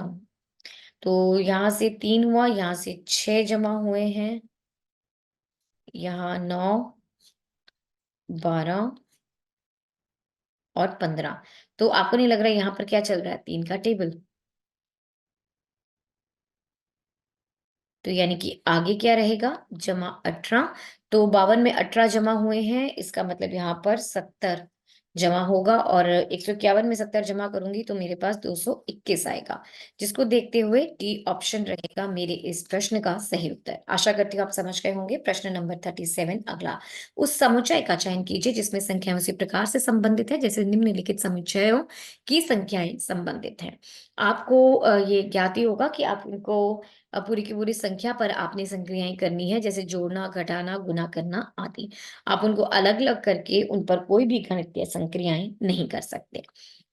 तो यहाँ से 3 हुआ, यहाँ से 6 जमा हुए हैं, यहाँ 9, 12 और 15। तो आपको नहीं लग रहा है यहाँ पर क्या चल रहा है? 3 का टेबल। तो यानी कि आगे क्या रहेगा? जमा 18। तो 52 में 18 जमा हुए हैं, इसका मतलब यहाँ पर 70 जमा होगा और 151 में 70 जमा करूंगी तो मेरे पास 221 आएगा, जिसको देखते हुए डी ऑप्शन रहेगा मेरे इस प्रश्न का सही उत्तर। आशा करती हूँ आप समझ गए होंगे। प्रश्न नंबर 37 अगला। उस समुच्चय का चयन कीजिए जिसमें संख्याएं उसी प्रकार से संबंधित है जैसे निम्नलिखित समुच्चयों की संख्याएं संबंधित हैं। आपको ये ज्ञात ही होगा कि आप उनको पूरी की पूरी संख्या पर आपने संक्रियाएं करनी है, जैसे जोड़ना, घटाना, गुना करना आदि। आप उनको अलग-अलग करके उन पर कोई भी गणितीय संक्रियाएं नहीं कर सकते।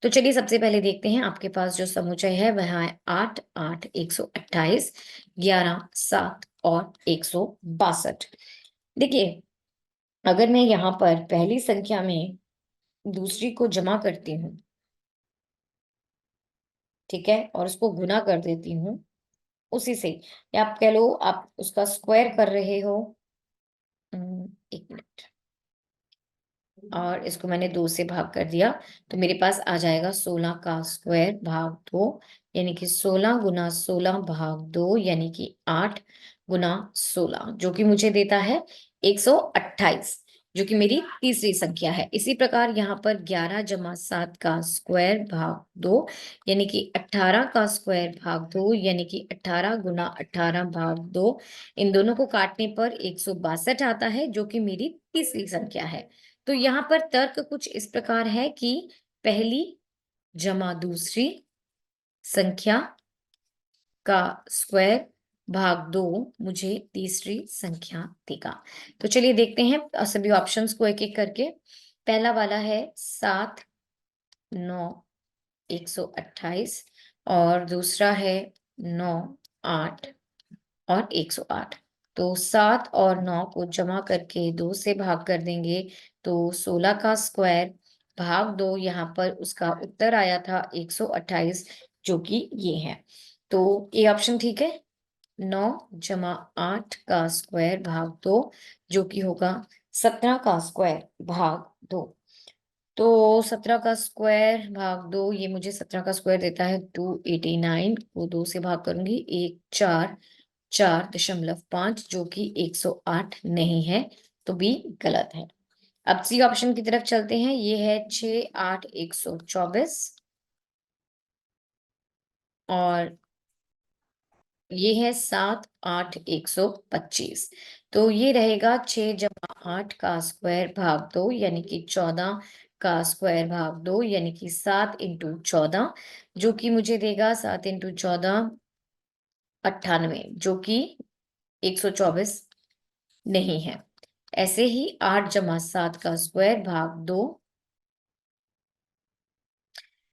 तो चलिए सबसे पहले देखते हैं आपके पास जो समुच्चय है वह है 8, 8, 128, 11, 7 और 162। देखिए, अगर मैं यहाँ पर पहली संख्या में दूसरी को जमा करती हूँ, ठीक है, और उसको गुना कर देती हूँ उसी से, या आप कह लो आप उसका स्क्वायर कर रहे हो। 1 मिनट, और इसको मैंने 2 से भाग कर दिया, तो मेरे पास आ जाएगा 16 का स्क्वायर भाग 2, यानी कि 16 गुना 16 भाग 2, यानी कि 8 गुना 16, जो कि मुझे देता है 128, जो कि मेरी तीसरी संख्या है। इसी प्रकार यहाँ पर 11 जमा 7 का स्क्वायर भाग 2, यानी कि 18 का स्क्वायर भाग 2, यानी कि 18 गुना 18 भाग 2। इन दोनों को काटने पर 162 आता है, जो कि मेरी तीसरी संख्या है। तो यहाँ पर तर्क कुछ इस प्रकार है कि पहली जमा दूसरी संख्या का स्क्वायर भाग 2 मुझे तीसरी संख्या देगा। तो चलिए देखते हैं सभी ऑप्शंस को एक-एक करके। पहला वाला है 7, 9, 128 और दूसरा है 9, 8 और 108। तो 7 और 9 को जमा करके 2 से भाग कर देंगे तो 16 का स्क्वायर भाग 2, यहाँ पर उसका उत्तर आया था 128, जो कि ये है। तो ये ऑप्शन ठीक है। 9 जमा 8 का स्क्वायर भाग 2, जो कि होगा 17 का स्क्वायर भाग 2। तो 17 का स्क्वायर भाग 2, ये मुझे 17 का स्क्वायर देता है 289, को 2 से भाग करूंगी 1, 4, 4.5, जो कि 108 नहीं है, तो बी गलत है। अब सी ऑप्शन की तरफ चलते हैं। ये है 6, 8, 124 और ये है 7, 8, 125। तो ये रहेगा 6 जमा 8 का स्क्वायर भाग 2, यानी कि 14 का स्क्वायर भाग 2, यानी कि 7 इंटू 14, जो कि मुझे देगा 7 इंटू 14 98, जो कि 124 नहीं है। ऐसे ही 8 जमा 7 का स्क्वायर भाग 2,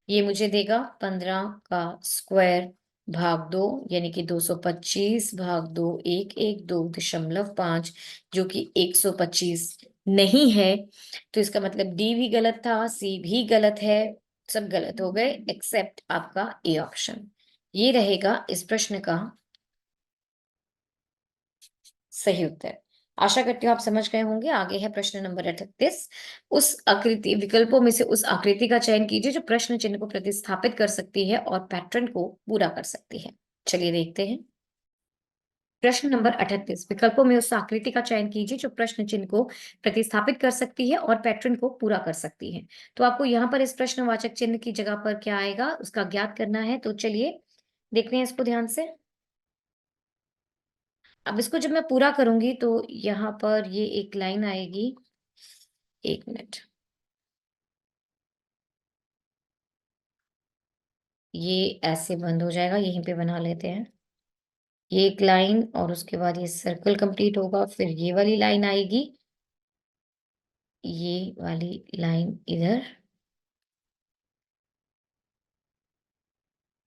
ये मुझे देगा 15 का स्क्वायर भाग 2, यानी कि 225 भाग 2, 112.5, जो कि 125 नहीं है। तो इसका मतलब डी भी गलत था, सी भी गलत है, सब गलत हो गए एक्सेप्ट आपका ए ऑप्शन। ये रहेगा इस प्रश्न का सही उत्तर। आशा करती हूँ आप समझ गए होंगे। आगे है प्रश्न नंबर 38। उस आकृति विकल्पों में से उस आकृति का चयन कीजिए जो प्रश्न चिन्ह को प्रतिस्थापित कर सकती है और पैटर्न को पूरा कर सकती है। चलिए देखते हैं। प्रश्न नंबर 38 विकल्पों में उस आकृति का चयन कीजिए जो प्रश्न चिन्ह को प्रतिस्थापित कर सकती है और पैटर्न को पूरा कर सकती है। तो आपको यहाँ पर इस प्रश्नवाचक चिन्ह की जगह पर क्या आएगा उसका ज्ञात करना है। तो चलिए देखते हैं इसको ध्यान से। अब इसको जब मैं पूरा करूंगी तो यहाँ पर ये एक लाइन आएगी। 1 मिनट, ये ऐसे बंद हो जाएगा, यहीं पे बना लेते हैं। ये एक लाइन और उसके बाद ये सर्कल कंप्लीट होगा, फिर ये वाली लाइन आएगी, ये वाली लाइन इधर,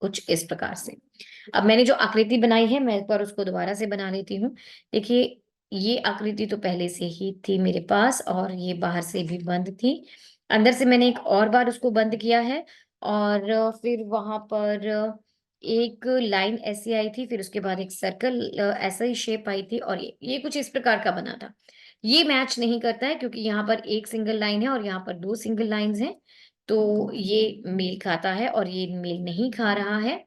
कुछ इस प्रकार से। अब मैंने जो आकृति बनाई है मैं एक बार उसको दोबारा से बना लेती हूँ। देखिए, ये आकृति तो पहले से ही थी मेरे पास और ये बाहर से भी बंद थी। अंदर से मैंने एक और बार उसको बंद किया है और फिर वहाँ पर एक लाइन ऐसी आई थी, फिर उसके बाद एक सर्कल ऐसा ही शेप आई थी और ये कुछ इस प्रकार का बना था। ये मैच नहीं करता है क्योंकि यहाँ पर एक सिंगल लाइन है और यहाँ पर 2 सिंगल लाइन्स हैं, तो ये मेल खाता है और ये मेल नहीं खा रहा है।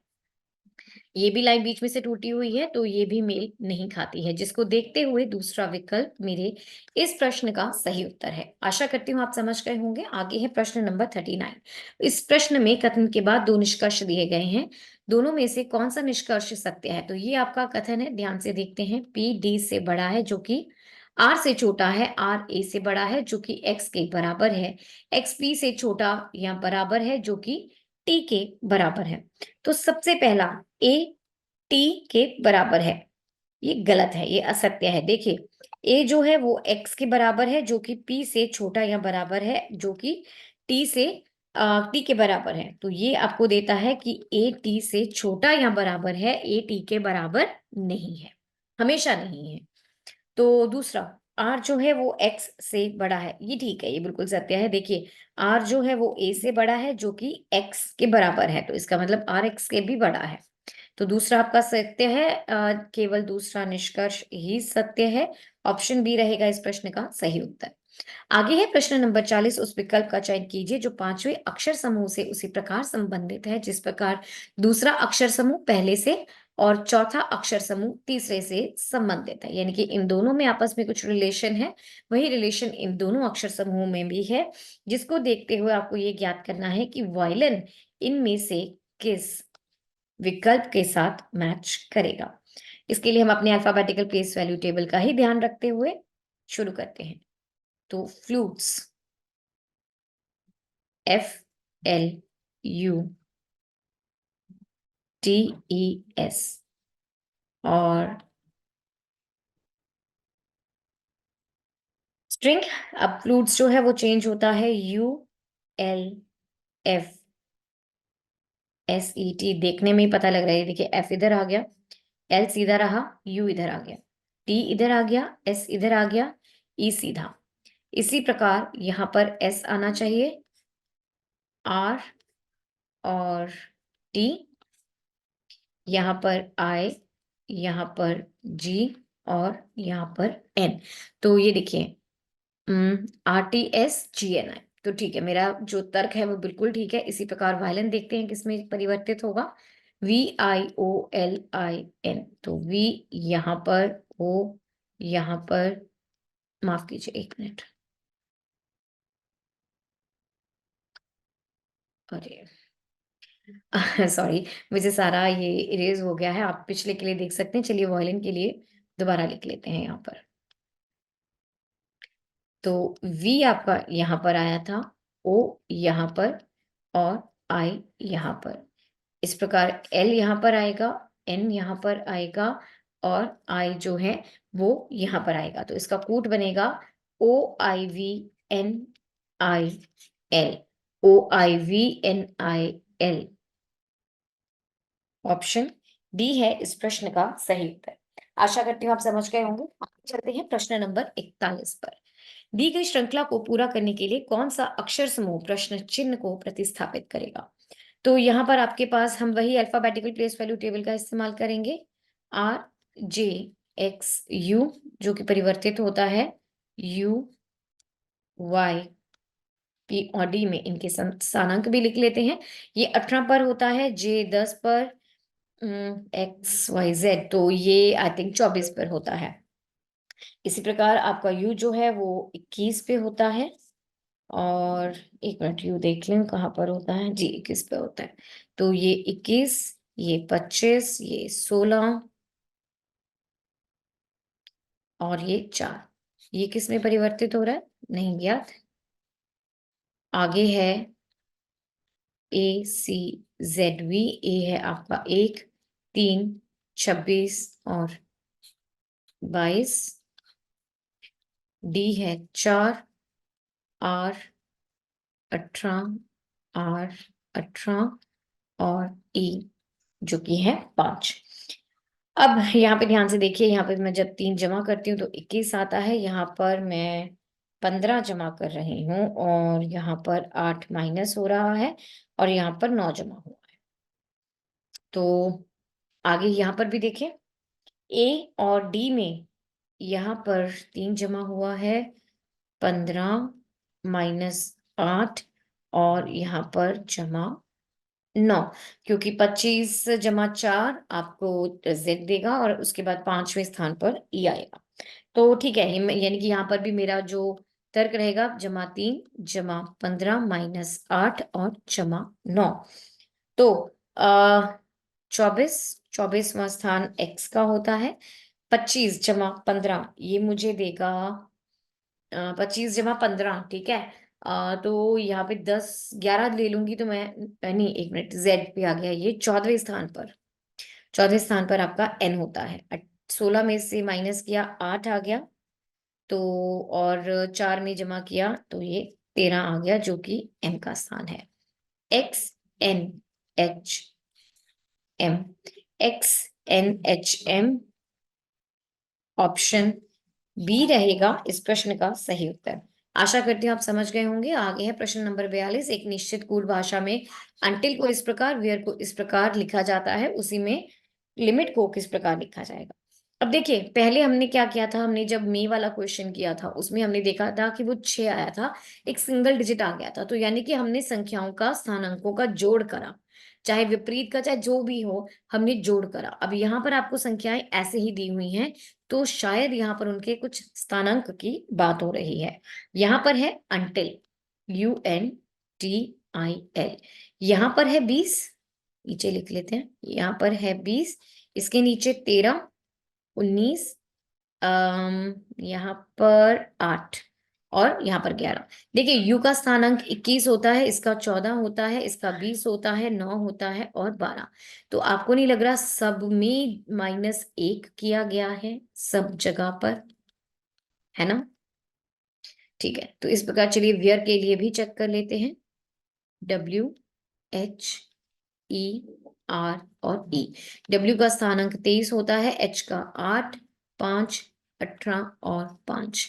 ये भी लाइन बीच में से टूटी हुई है, तो ये भी मेल नहीं खाती है, जिसको देखते हुए दूसरा विकल्प मेरे इस प्रश्न का सही उत्तर है। आशा करती हूँ आप समझ गए होंगे। आगे है प्रश्न नंबर 39। इस प्रश्न में कथन के बाद 2 निष्कर्ष दिए गए हैं। दोनों में से कौन-सा निष्कर्ष सत्य है? तो ये आपका कथन है, ध्यान से देखते हैं। P D से बड़ा है जो कि R से छोटा है, R A से बड़ा है जो कि X के बराबर है, X P से छोटा या बराबर है जो कि T के बराबर है। तो सबसे पहला A T के बराबर है, ये गलत है, ये असत्य है। देखिए, A जो है वो X के बराबर है जो कि P से छोटा या बराबर है जो कि T से T के बराबर है। तो ये आपको देता है कि A T से छोटा या बराबर है, A T के बराबर नहीं है, हमेशा नहीं है। तो दूसरा R जो है वो X से बड़ा है, ये ठीक है, ये बिल्कुल सत्य है। देखिए, R जो है वो A से बड़ा है जो कि X के बराबर है, तो इसका मतलब R X के भी बड़ा है। तो दूसरा आपका सत्य है, केवल दूसरा निष्कर्ष ही सत्य है। ऑप्शन बी रहेगा इस प्रश्न का सही उत्तर। आगे है प्रश्न नंबर 40। उस विकल्प का चयन कीजिए जो पांचवें अक्षर समूह से उसी प्रकार संबंधित है जिस प्रकार दूसरा अक्षर समूह पहले से और चौथा अक्षर समूह तीसरे से संबंधित है। यानी कि इन दोनों में आपस में कुछ रिलेशन है, वही रिलेशन इन दोनों अक्षर समूहों में भी है, जिसको देखते हुए आपको ये ज्ञात करना है कि वायलिन इनमें से किस विकल्प के साथ मैच करेगा। इसके लिए हम अपने अल्फाबेटिकल प्लेस वैल्यू टेबल का ही ध्यान रखते हुए शुरू करते हैं। तो फ्लूट्स FLUTES और स्ट्रिंग, अब फ्लूट्स जो है वो चेंज होता है ULFSET, देखने में ही पता लग रहा है। देखिए, F इधर आ गया, L सीधा रहा, U इधर आ गया, T इधर आ गया, S इधर आ गया, E सीधा। इसी प्रकार यहाँ पर S आना चाहिए, R और T, यहाँ पर I, यहाँ पर G और यहाँ पर N। तो ये देखिए, RTSGNI, तो ठीक है, मेरा जो तर्क है वो बिल्कुल ठीक है। इसी प्रकार वायलिन देखते हैं किसमें परिवर्तित होगा, VIOLIN। तो V यहाँ पर, O यहाँ पर, माफ कीजिए 1 मिनट, अरे सॉरी, मुझे सारा ये इरेज हो गया है। आप पिछले के लिए देख सकते हैं। चलिए वायलिन के लिए दोबारा लिख लेते हैं यहाँ पर। तो V आपका यहाँ पर आया था, O यहाँ पर और I यहाँ पर। इस प्रकार L यहाँ पर आएगा, N यहाँ पर आएगा और I जो है वो यहाँ पर आएगा। तो इसका कूट बनेगा OIVNIL, OIVNIL। ऑप्शन डी है इस प्रश्न का सही उत्तर। आशा करती हूँ आप समझ गए होंगे। आगे चलते हैं प्रश्न नंबर 41 पर। दी गई श्रृंखला को पूरा करने के लिए कौन सा अक्षर समूह प्रश्न चिन्ह को प्रतिस्थापित करेगा? तो यहाँ पर आपके पास हम वही अल्फाबेटिकल प्लेस वैल्यू टेबल का इस्तेमाल करेंगे। RJXU जो कि परिवर्तित होता है UYP और D में। इनके स्थानांक भी लिख लेते हैं। ये 18 पर होता है, J 10 पर, XYZ, तो ये आई थिंक 24 पर होता है। इसी प्रकार आपका U जो है वो 21 पे होता है, और एक मिनट U देख लें कहाँ पर होता है, जी 21 पे होता है। तो ये 21, ये 25, ये 16 और ये 4, ये किस में परिवर्तित हो रहा है नहीं ज्ञात। आगे है ACZV, ए है आपका 1, 3, 26 और 22, D है 4, R 18, R 18 और E जो कि है 5। अब यहाँ पे ध्यान से देखिए, यहाँ पे मैं जब 3 जमा करती हूँ तो 21 आता है, यहाँ पर मैं 15 जमा कर रही हूँ और यहाँ पर 8 माइनस हो रहा है और यहाँ पर 9 जमा हुआ है। तो आगे यहाँ पर भी देखें, ए और डी में यहाँ पर 3 जमा हुआ है, 15 माइनस 8 और यहाँ पर जमा 9, क्योंकि 25 जमा 4 आपको जेड देगा और उसके बाद 5वें स्थान पर ई आएगा। तो ठीक है, यानी कि यहाँ पर भी मेरा जो तर्क रहेगा जमा 3 जमा 15 माइनस 8 और जमा 9। तो 24, 24वां स्थान एक्स का होता है। 25 जमा 15 ये मुझे देगा 25 जमा 15, ठीक है। तो यहाँ पे 10 11 ले लूंगी तो मैं, नहीं एक मिनट, जेड पे आ गया, ये 14वें स्थान पर, 14वें स्थान पर आपका एन होता है। 16 में से माइनस किया 8 आ गया, तो और 4 में जमा किया तो ये 13 आ गया जो कि एम का स्थान है। XNHM, XNHM ऑप्शन बी रहेगा इस प्रश्न का सही उत्तर। आशा करती हूँ आप समझ गए होंगे। आगे है प्रश्न नंबर 42। एक निश्चित कूल भाषा में अंटिल को इस प्रकार, वेयर को इस प्रकार लिखा जाता है, उसी में लिमिट को किस प्रकार लिखा जाएगा। अब देखिए, पहले हमने क्या किया था, हमने जब मे वाला क्वेश्चन किया था उसमें हमने देखा था कि वो 6 आया था, एक सिंगल डिजिट आ गया था, तो यानी कि हमने संख्याओं का, स्थानांकों का जोड़ करा, चाहे विपरीत का चाहे जो भी हो, हमने जोड़ करा। अब यहाँ पर आपको संख्याएं ऐसे ही दी हुई हैं, तो शायद यहाँ पर उनके कुछ स्थानांक की बात हो रही है। यहाँ पर है अंटिल, UNTIL, यहाँ पर है 20, नीचे लिख लेते हैं, यहाँ पर है 20, इसके नीचे 13, 19, यहाँ पर 8 और यहाँ पर 11। देखिए, यू का स्थानांक 21 होता है, इसका 14 होता है, इसका 20 होता है, 9 होता है और 12। तो आपको नहीं लग रहा सब में -1 किया गया है सब जगह पर, है ना। ठीक है, तो इस प्रकार चलिए वियर के लिए भी चेक कर लेते हैं। WHER और E। W का स्थानांक 23 होता है, H का 8, 5, 18 और 5,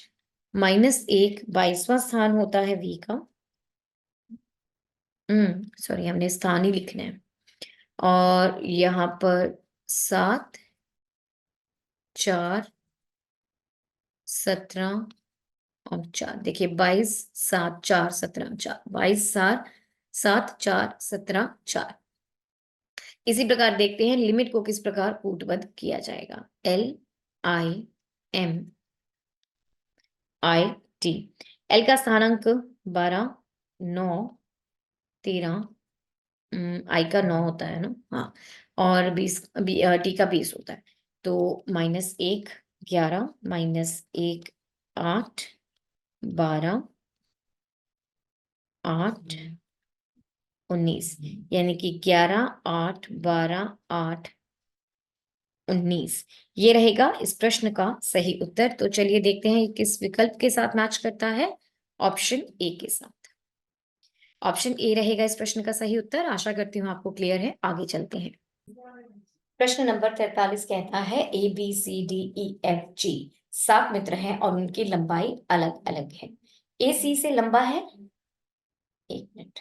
-1 22वां स्थान होता है V का। सॉरी, हमने स्थान ही लिखना है। और यहाँ पर 7, 4, 17 और 4। देखिए 22, 7, 4, 17, 4, 22, 7, 7, 4, 17, 4। इसी प्रकार देखते हैं लिमिट को किस प्रकार कूटबद्ध किया जाएगा। LIMIT, एल का स्थानांक 12, 9, 13, आई का 9 होता है ना, हाँ, और 20, टी का 20 होता है। तो -1 11, -1 8, 12, 8, 19, यानी कि 11, 8, 12, 8, 19, ये रहेगा इस प्रश्न का सही उत्तर। तो चलिए देखते हैं ये किस विकल्प के साथ मैच करता है। ऑप्शन ए के साथ। ऑप्शन ए रहेगा इस प्रश्न का सही उत्तर। आशा करती हूँ आपको क्लियर है। आगे चलते हैं। प्रश्न नंबर 43 कहता है ABCDEFG 7 मित्र हैं और उनकी लंबाई अलग अलग है। ए सी से लंबा है, एक मिनट,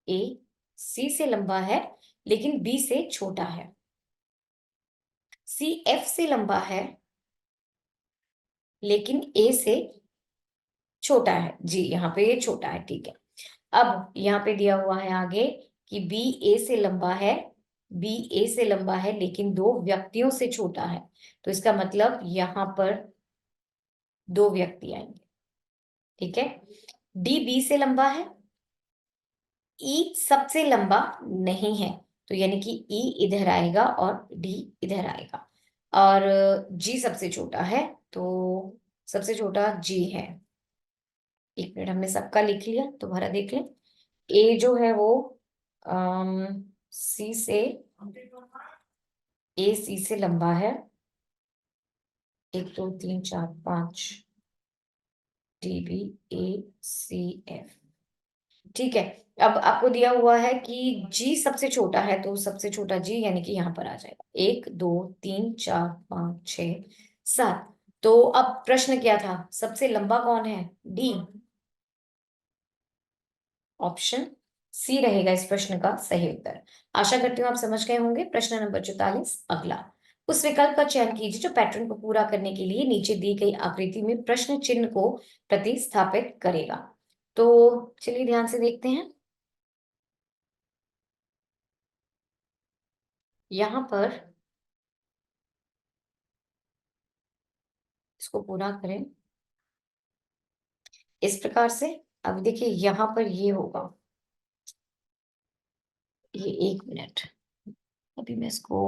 ए सी से लंबा है लेकिन बी से छोटा है। सी एफ से लंबा है लेकिन ए से छोटा है। जी, यहाँ पे ये छोटा है, ठीक है। अब यहाँ पे दिया हुआ है आगे कि बी ए से लंबा है बी ए से लंबा है लेकिन दो व्यक्तियों से छोटा है, तो इसका मतलब यहां पर दो व्यक्ति आएंगे। ठीक है, डी बी से लंबा है, ई सबसे लंबा नहीं है, तो यानी कि ई इधर आएगा और डी इधर आएगा, और जी सबसे छोटा है, तो सबसे छोटा जी है। एक मिनट, हमने सबका लिख लिया, दोबारा देख लें। ए जो है वो सी से, ए सी से लंबा है, 1 2 3 4 5, डी बी ए सी एफ। ठीक है, अब आपको दिया हुआ है कि जी सबसे छोटा है, तो सबसे छोटा जी यानी कि यहां पर आ जाएगा, 1 2 3 4 5 6 7। तो अब प्रश्न क्या था, सबसे लंबा कौन है, डी। ऑप्शन सी रहेगा इस प्रश्न का सही उत्तर। आशा करती हूँ आप समझ गए होंगे। प्रश्न नंबर 44 अगला, उस विकल्प का चयन कीजिए जो पैटर्न को पूरा करने के लिए नीचे दी गई आकृति में प्रश्न चिन्ह को प्रतिस्थापित करेगा। तो चलिए ध्यान से देखते हैं। यहां पर इसको पूरा करें इस प्रकार से। अब देखिए यहां पर ये होगा, ये 1 मिनट, अभी मैं इसको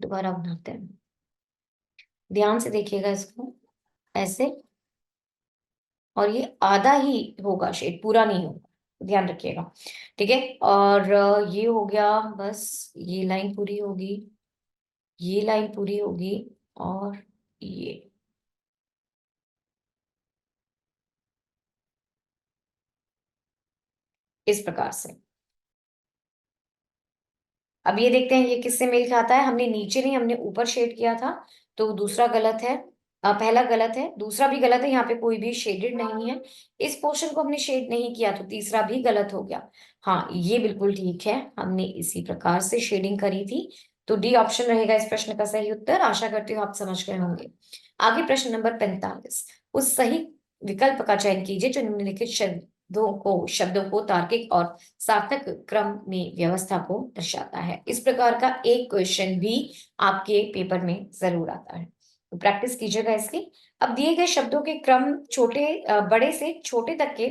दोबारा बनाते हैं। ध्यान से देखिएगा इसको, ऐसे, और ये आधा ही होगा, शेड पूरा नहीं होगा, ध्यान रखिएगा। ठीक है, और ये हो गया, बस ये लाइन पूरी होगी, ये लाइन पूरी होगी, और ये इस प्रकार से। अब ये देखते हैं ये किससे मेल खाता है। हमने नीचे नहीं, हमने ऊपर शेड किया था, तो दूसरा गलत है, पहला गलत है, दूसरा भी गलत है, यहाँ पे कोई भी शेडेड नहीं है। इस पोर्शन को हमने शेड नहीं किया, तो तीसरा भी गलत हो गया। हाँ, ये बिल्कुल ठीक है, हमने इसी प्रकार से शेडिंग करी थी। तो डी ऑप्शन रहेगा इस प्रश्न का सही उत्तर। आशा करती हूँ आप समझ गए होंगे। आगे प्रश्न नंबर 45, उस सही विकल्प का चयन कीजिए जो निम्नलिखित शब्दों को तार्किक और सार्थक क्रम में व्यवस्था को दर्शाता है। इस प्रकार का एक क्वेश्चन भी आपके पेपर में जरूर आता है, तो प्रैक्टिस कीजिएगा इसकी। अब दिए गए शब्दों के क्रम बड़े से छोटे तक के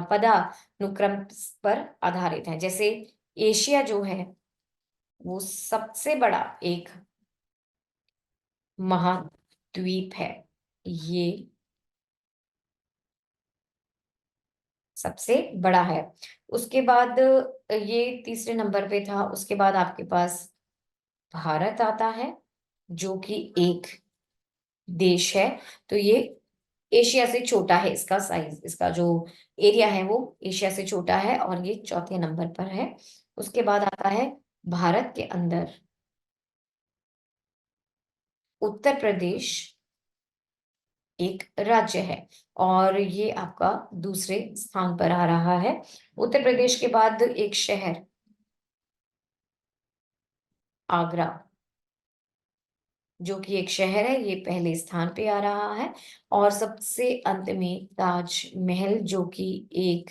पदानुक्रम पर आधारित है। जैसे एशिया जो है वो सबसे बड़ा एक महाद्वीप है, ये सबसे बड़ा है। उसके बाद ये तीसरे नंबर पे था। उसके बाद आपके पास भारत आता है जो कि एक देश है, तो ये एशिया से छोटा है, इसका साइज, इसका जो एरिया है वो एशिया से छोटा है, और ये चौथे नंबर पर है। उसके बाद आता है भारत के अंदर उत्तर प्रदेश एक राज्य है, और ये आपका दूसरे स्थान पर आ रहा है। उत्तर प्रदेश के बाद एक शहर आगरा, जो कि एक शहर है, ये पहले स्थान पे आ रहा है। और सबसे अंत में ताजमहल, जो कि एक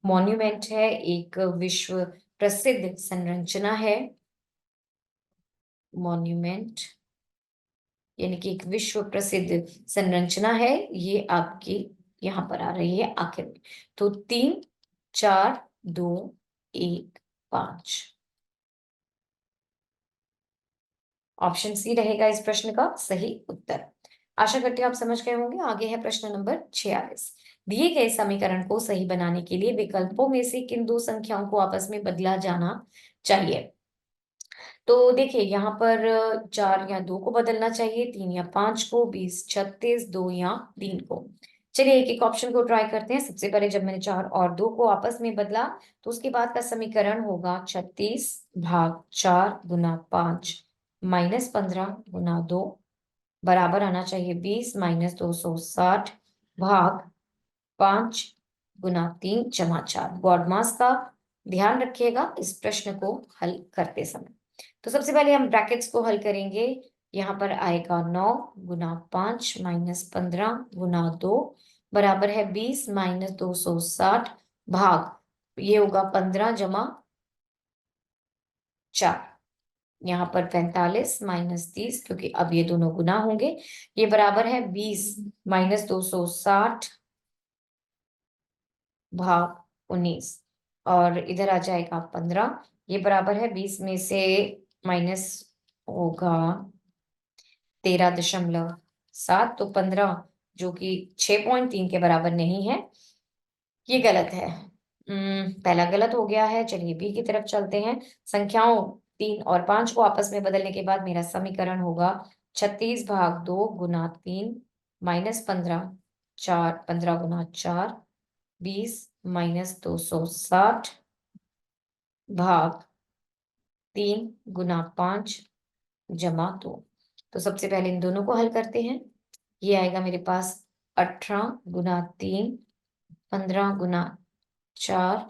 मॉन्यूमेंट है, एक विश्व प्रसिद्ध संरचना है। मॉन्यूमेंट यानी कि एक विश्व प्रसिद्ध संरचना है, ये आपकी यहाँ पर आ रही है आखिर में। तो 3 4 2 1 5, ऑप्शन सी रहेगा इस प्रश्न का सही उत्तर। आशा करती हूँ आप समझ गए होंगे। आगे है प्रश्न नंबर 46, दिए गए समीकरण को सही बनाने के लिए विकल्पों में से किन दो संख्याओं को आपस में बदला जाना चाहिए। तो देखिए यहाँ पर 4 या 2 को बदलना चाहिए, 3 या 5 को, 20 36, 2 या 3 को। चलिए एक एक ऑप्शन को ट्राई करते हैं। सबसे पहले जब मैंने 4 और 2 को आपस में बदला, तो उसके बाद का समीकरण होगा 36 भाग 4 गुना 5 -15 गुना 2 बराबर आना चाहिए 20 - 260 भाग 5 गुना 3 जमा 4। गॉडमास का ध्यान रखिएगा इस प्रश्न को हल करते समय। तो सबसे पहले हम ब्रैकेट्स को हल करेंगे। यहाँ पर आएगा 9 गुना 5 -15 गुना 2 बराबर है 20 - 260 भाग ये होगा 15 जमा 4, यहाँ पर 45 माइनस 30, क्योंकि अब ये दोनों गुना होंगे। ये बराबर है 20 माइनस 260 भाग 19, और इधर आ जाएगा 15। ये बराबर है 20 में से माइनस होगा 13.7, तो 15 जो कि 6.3 के बराबर नहीं है, ये गलत है। पहला गलत हो गया है। चलिए बी की तरफ चलते हैं। संख्याओं 3 और 5 को आपस में बदलने के बाद मेरा समीकरण होगा 36 भाग 2 गुना 3 माइनस 15, 15 गुना 4 20 माइनस 260 भाग 3 गुना 5 जमा 2। तो सबसे पहले इन दोनों को हल करते हैं। ये आएगा मेरे पास 18 गुना 3 15 गुना 4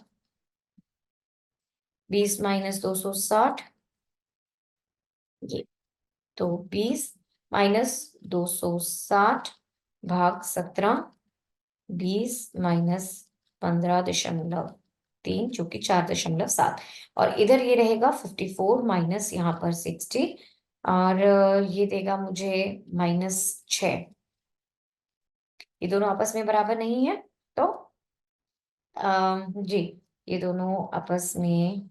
20 माइनस 260, ये तो 20 माइनस 260 भाग 17, 20 माइनस 15.3 जो कि 4.7, और इधर ये रहेगा 54 माइनस यहाँ पर 60, और ये देगा मुझे -6। ये दोनों आपस में बराबर नहीं है, तो जी ये दोनों आपस में,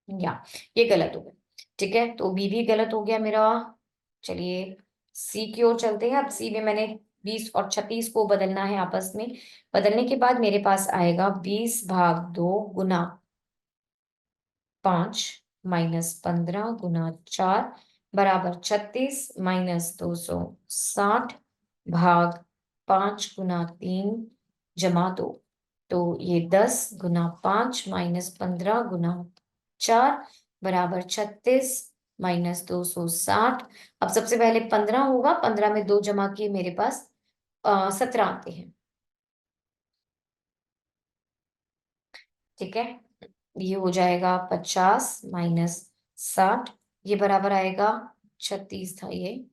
या ये गलत हो गया। ठीक है, तो बी भी गलत हो गया मेरा। चलिए सी की ओर चलते हैं। अब सी में मैंने 20 और 36 को बदलना है आपस में। बदलने के बाद मेरे पास आएगा 20 भाग 2 गुना 5 माइनस 15 गुना 4 बराबर 36 माइनस 260 भाग 5 गुना 3 जमा 2। तो ये 10 गुना 5 माइनस 15 गुना 4 बराबर 36 माइनस 260। अब सबसे पहले 15 होगा, 15 में 2 जमा किए मेरे पास 17 आते हैं। ठीक है, ये हो जाएगा 50 माइनस 60, ये बराबर आएगा 36 था ये,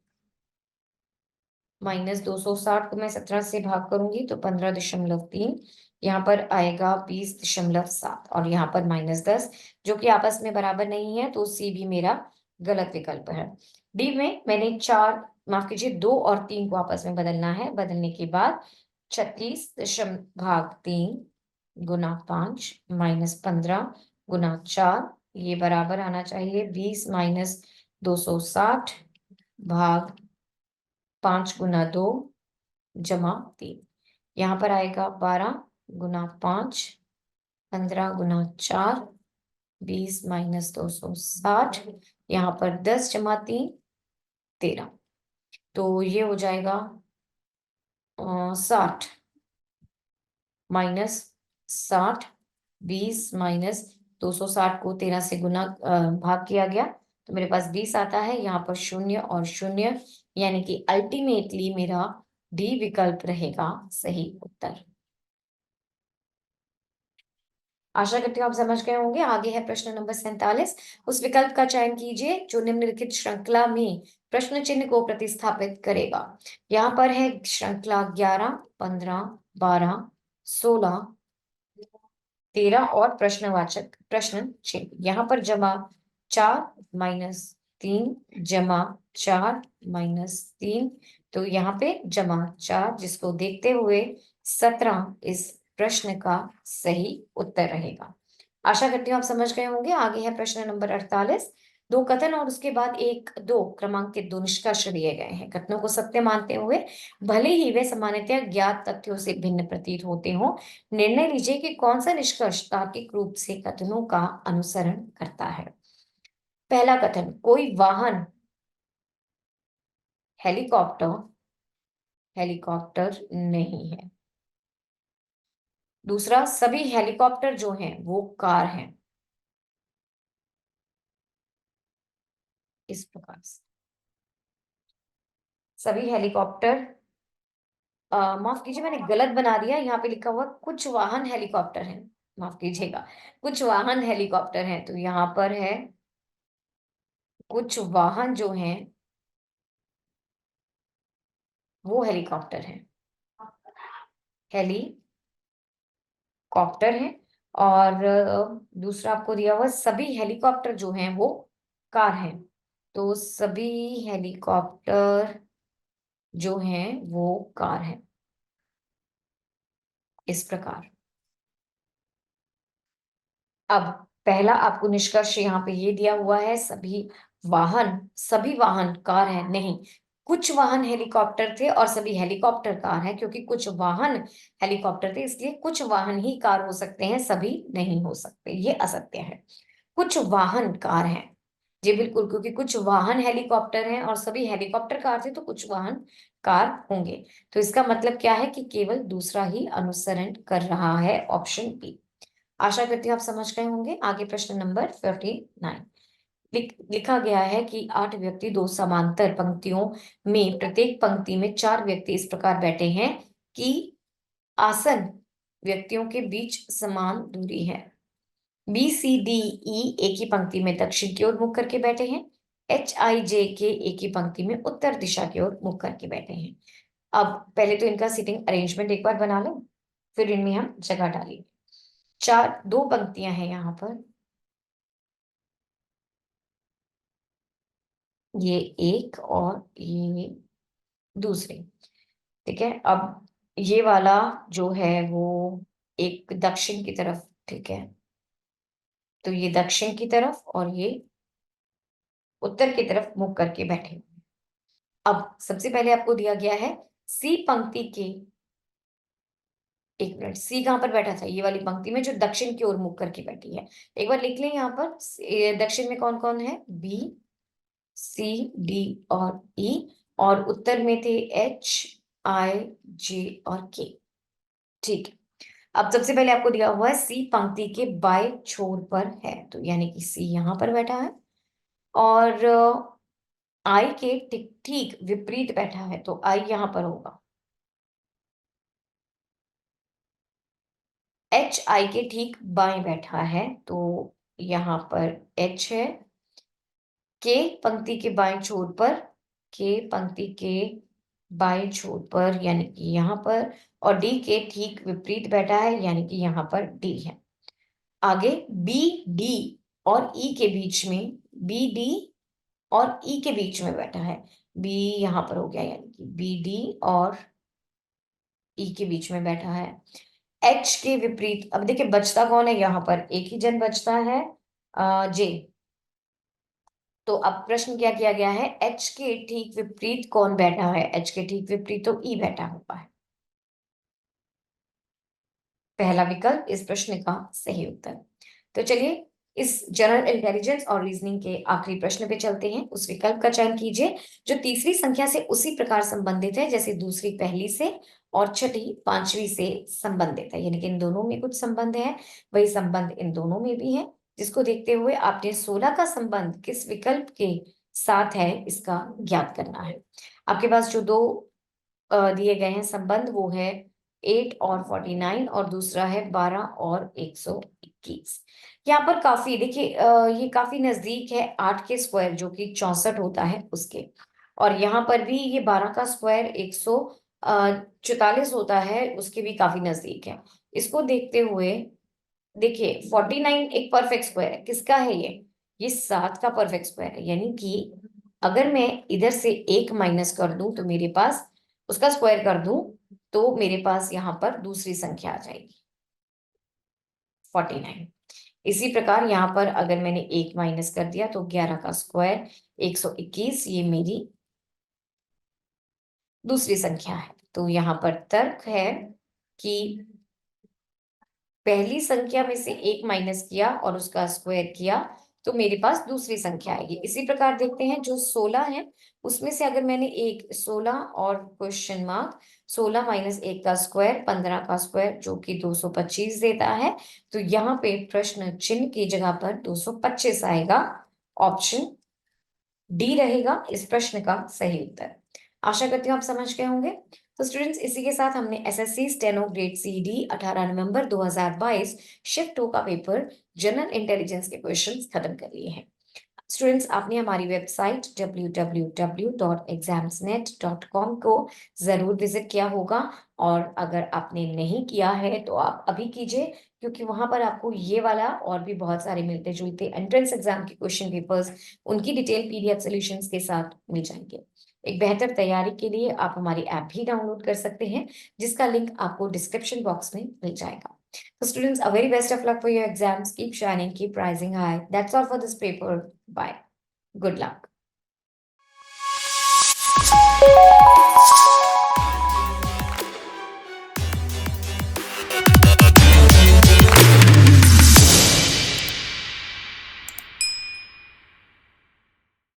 माइनस 260 को मैं 17 से भाग करूंगी तो 15.3, यहाँ पर आएगा 20.7, और यहाँ पर -10 जो कि आपस में बराबर नहीं है, तो सी भी मेरा गलत विकल्प है। डी में मैंने 4, माफ कीजिए 2 और 3 को आपस में बदलना है। बदलने के बाद 36 भाग 3 गुना 5 माइनस 15 गुना 4, ये बराबर आना चाहिए 20 माइनस 260 भाग 5 गुना 2 जमा 3। यहाँ पर आएगा 12 गुना 5 15 गुना 4 20 माइनस 260, यहाँ पर 10 जमा 3 13, तो ये हो जाएगा 60 माइनस 60, 20 माइनस 260 को 13 से गुना भाग किया गया, तो मेरे पास 20 आता है। यहाँ पर 0 और 0, यानी कि अल्टीमेटली मेरा डी विकल्प रहेगा सही उत्तर। आशा करती हूँ आप समझ गए होंगे। आगे है प्रश्न नंबर 47। उस विकल्प का चयन कीजिए जो निम्नलिखित श्रृंखला में प्रश्न चिन्ह को प्रतिस्थापित करेगा। यहाँ पर है श्रृंखला 11 15 12 16 13 और प्रश्नवाचक प्रश्न चिन्ह। यहाँ पर जमा 4 माइनस 3 जमा 4 माइनस 3, तो यहाँ पे जमा 4, जिसको देखते हुए 17 इस प्रश्न का सही उत्तर रहेगा। आशा करती हूँ आप समझ गए होंगे। आगे है प्रश्न नंबर 48। दो कथन और उसके बाद 1 2 क्रमांकित दो निष्कर्ष दिए गए हैं। कथनों को सत्य मानते हुए भले ही वे सामान्यतः ज्ञात तथ्यों से भिन्न प्रतीत होते हों, निर्णय लीजिए कि कौन सा निष्कर्ष तार्किक रूप से कथनों का अनुसरण करता है। पहला कथन, कोई वाहन हेलीकॉप्टर हेलीकॉप्टर नहीं है। दूसरा, सभी हेलीकॉप्टर जो हैं वो कार हैं। इस प्रकार से सभी हेलीकॉप्टर, माफ कीजिए मैंने गलत बना दिया। यहाँ पे लिखा हुआ कुछ वाहन हेलीकॉप्टर हैं, माफ कीजिएगा, कुछ वाहन हेलीकॉप्टर हैं, तो यहाँ पर है कुछ वाहन जो हैं वो हेलीकॉप्टर हैं। हेली कॉप्टर है। और दूसरा आपको दिया हुआ सभी हेलीकॉप्टर जो हैं वो कार हैं। तो सभी हेलीकॉप्टर जो हैं वो कार हैं, इस प्रकार। अब पहला आपको निष्कर्ष यहाँ पे ये दिया हुआ है, सभी वाहन कार है नहीं, कुछ वाहन हेलीकॉप्टर थे और सभी हेलीकॉप्टर कार है, क्योंकि कुछ वाहन हेलीकॉप्टर थे इसलिए कुछ वाहन ही कार हो सकते हैं, सभी नहीं हो सकते, ये असत्य है। कुछ वाहन कार हैं, जी बिल्कुल, क्योंकि कुछ वाहन हेलीकॉप्टर हैं और सभी हेलीकॉप्टर कार थे तो कुछ वाहन कार होंगे। तो इसका मतलब क्या है कि केवल दूसरा ही अनुसरण कर रहा है, ऑप्शन बी। आशा करती हूँ आप समझ गए होंगे। आगे प्रश्न नंबर 49। लिखा गया है कि 8 व्यक्ति दो समांतर पंक्तियों में, प्रत्येक पंक्ति में 4 व्यक्ति इस प्रकार बैठे हैं कि आसन व्यक्तियों के बीच समान दूरी है। बी सी डी ई एक ही पंक्ति में दक्षिण की ओर मुख करके बैठे हैं। एच आई जे के एक ही पंक्ति में उत्तर दिशा की ओर मुख करके बैठे हैं। अब पहले तो इनका सीटिंग अरेंजमेंट एक बार बना लो, फिर इनमें हम जगह डालेंगे। चार दो पंक्तियां हैं यहाँ पर, ये एक और ये दूसरी। ठीक है, अब ये वाला जो है वो एक दक्षिण की तरफ, ठीक है, तो ये दक्षिण की तरफ और ये उत्तर की तरफ मुख करके बैठे हुए हैं। अब सबसे पहले आपको दिया गया है सी पंक्ति के, एक मिनट, सी कहाँ पर बैठा था, ये वाली पंक्ति में जो दक्षिण की ओर मुख करके बैठी है। एक बार लिख लें यहाँ पर, दक्षिण में कौन कौन है, बी सी डी और ई, और उत्तर में थे एच आई जे और के। ठीक है, अब सबसे पहले आपको दिया हुआ है सी पंक्ति के बाएं छोर पर है, तो यानी कि सी यहां पर बैठा है, और आई के ठीक ठीक विपरीत बैठा है, तो आई यहां पर होगा। एच आई के ठीक बाएं बैठा है, तो यहां पर एच है। के पंक्ति के बाएं छोर पर, के पंक्ति के बाएं छोर पर यानी कि यहाँ पर, और डी के ठीक विपरीत बैठा है यानी कि यहाँ पर डी है। आगे बी डी और ई के बीच में, बी डी और ई के बीच में बैठा है, बी यहाँ पर हो गया यानी कि बी डी और ई के बीच में बैठा है। एच के विपरीत, अब देखिए बचता कौन है यहाँ पर, एक ही जन बचता है, जे। तो अब प्रश्न क्या किया गया है, एच के ठीक विपरीत कौन बैठा है, एच के ठीक विपरीत तो ई बैठा हुआ है। पहला विकल्प इस प्रश्न का सही उत्तर। तो चलिए इस जनरल इंटेलिजेंस और रीजनिंग के आखिरी प्रश्न पे चलते हैं। उस विकल्प का चयन कीजिए जो तीसरी संख्या से उसी प्रकार संबंधित है जैसे दूसरी पहली से और छठी पांचवी से संबंधित है, यानी कि इन दोनों में कुछ संबंध है, वही संबंध इन दोनों में भी है, जिसको देखते हुए आपने 16 का संबंध किस विकल्प के साथ है इसका ज्ञात करना है। आपके पास जो दो दिए गए हैं संबंध, वो है 8 और 49, और दूसरा है 12 और 121। यहाँ पर काफी देखिए, ये काफी नजदीक है 8 के स्क्वायर जो कि 64 होता है उसके, और यहाँ पर भी ये 12 का स्क्वायर 144 होता है, उसके भी काफी नजदीक है। इसको देखते हुए देखिए 49 एक परफेक्ट स्क्वायर है, किसका है ये 7 का परफेक्ट स्क्वायर है, यानी कि अगर मैं इधर से एक माइनस कर दूं तो मेरे पास, उसका स्क्वायर कर दूं तो मेरे पास यहाँ पर दूसरी संख्या आ जाएगी 49। इसी प्रकार यहाँ पर अगर मैंने एक माइनस कर दिया तो 11 का स्क्वायर 121, ये मेरी दूसरी संख्या है। तो यहाँ पर तर्क है कि पहली संख्या में से एक माइनस किया और उसका स्क्वायर किया तो मेरे पास दूसरी संख्या आएगी। इसी प्रकार देखते हैं जो 16 है उसमें से अगर मैंने एक 16 और क्वेश्चन मार्क, 16 माइनस 1 का स्क्वायर 15 का स्क्वायर जो कि 225 देता है, तो यहाँ पे प्रश्न चिन्ह की जगह पर 225 आएगा। ऑप्शन डी रहेगा इस प्रश्न का सही उत्तर। आशा करती हूँ आप समझ गए होंगे। तो स्टूडेंट्स इसी के साथ हमने SSC steno grade C D 18 नवंबर 2022 शिफ्ट 2 का पेपर जनरल इंटेलिजेंस के क्वेश्चंस खत्म कर लिए हैं। स्टूडेंट्स, आपने हमारी वेबसाइट www.examsnet.com को ज़रूर विज़िट किया होगा और अगर आपने नहीं किया है, तो आप अभी कीजिए क्योंकि वहाँ पर आपको ये वाला और भी बहुत सारे मिलते-जुलते एंट्रेंस एग्ज़ाम के क्वेश्चन पेपर्स, उनकी डिटेल पीडीएफ सॉल्यूशंस के साथ मिल जाएँगे। एक बेहतर तैयारी के लिए आप हमारी ऐप भी डाउनलोड कर सकते हैं, जिसका लिंक आपको डिस्क्रिप्शन बॉक्स में मिल जाएगा। So students, a very best of luck for your exams. Keep shining, keep rising high. That's all for this paper. Bye. Good luck.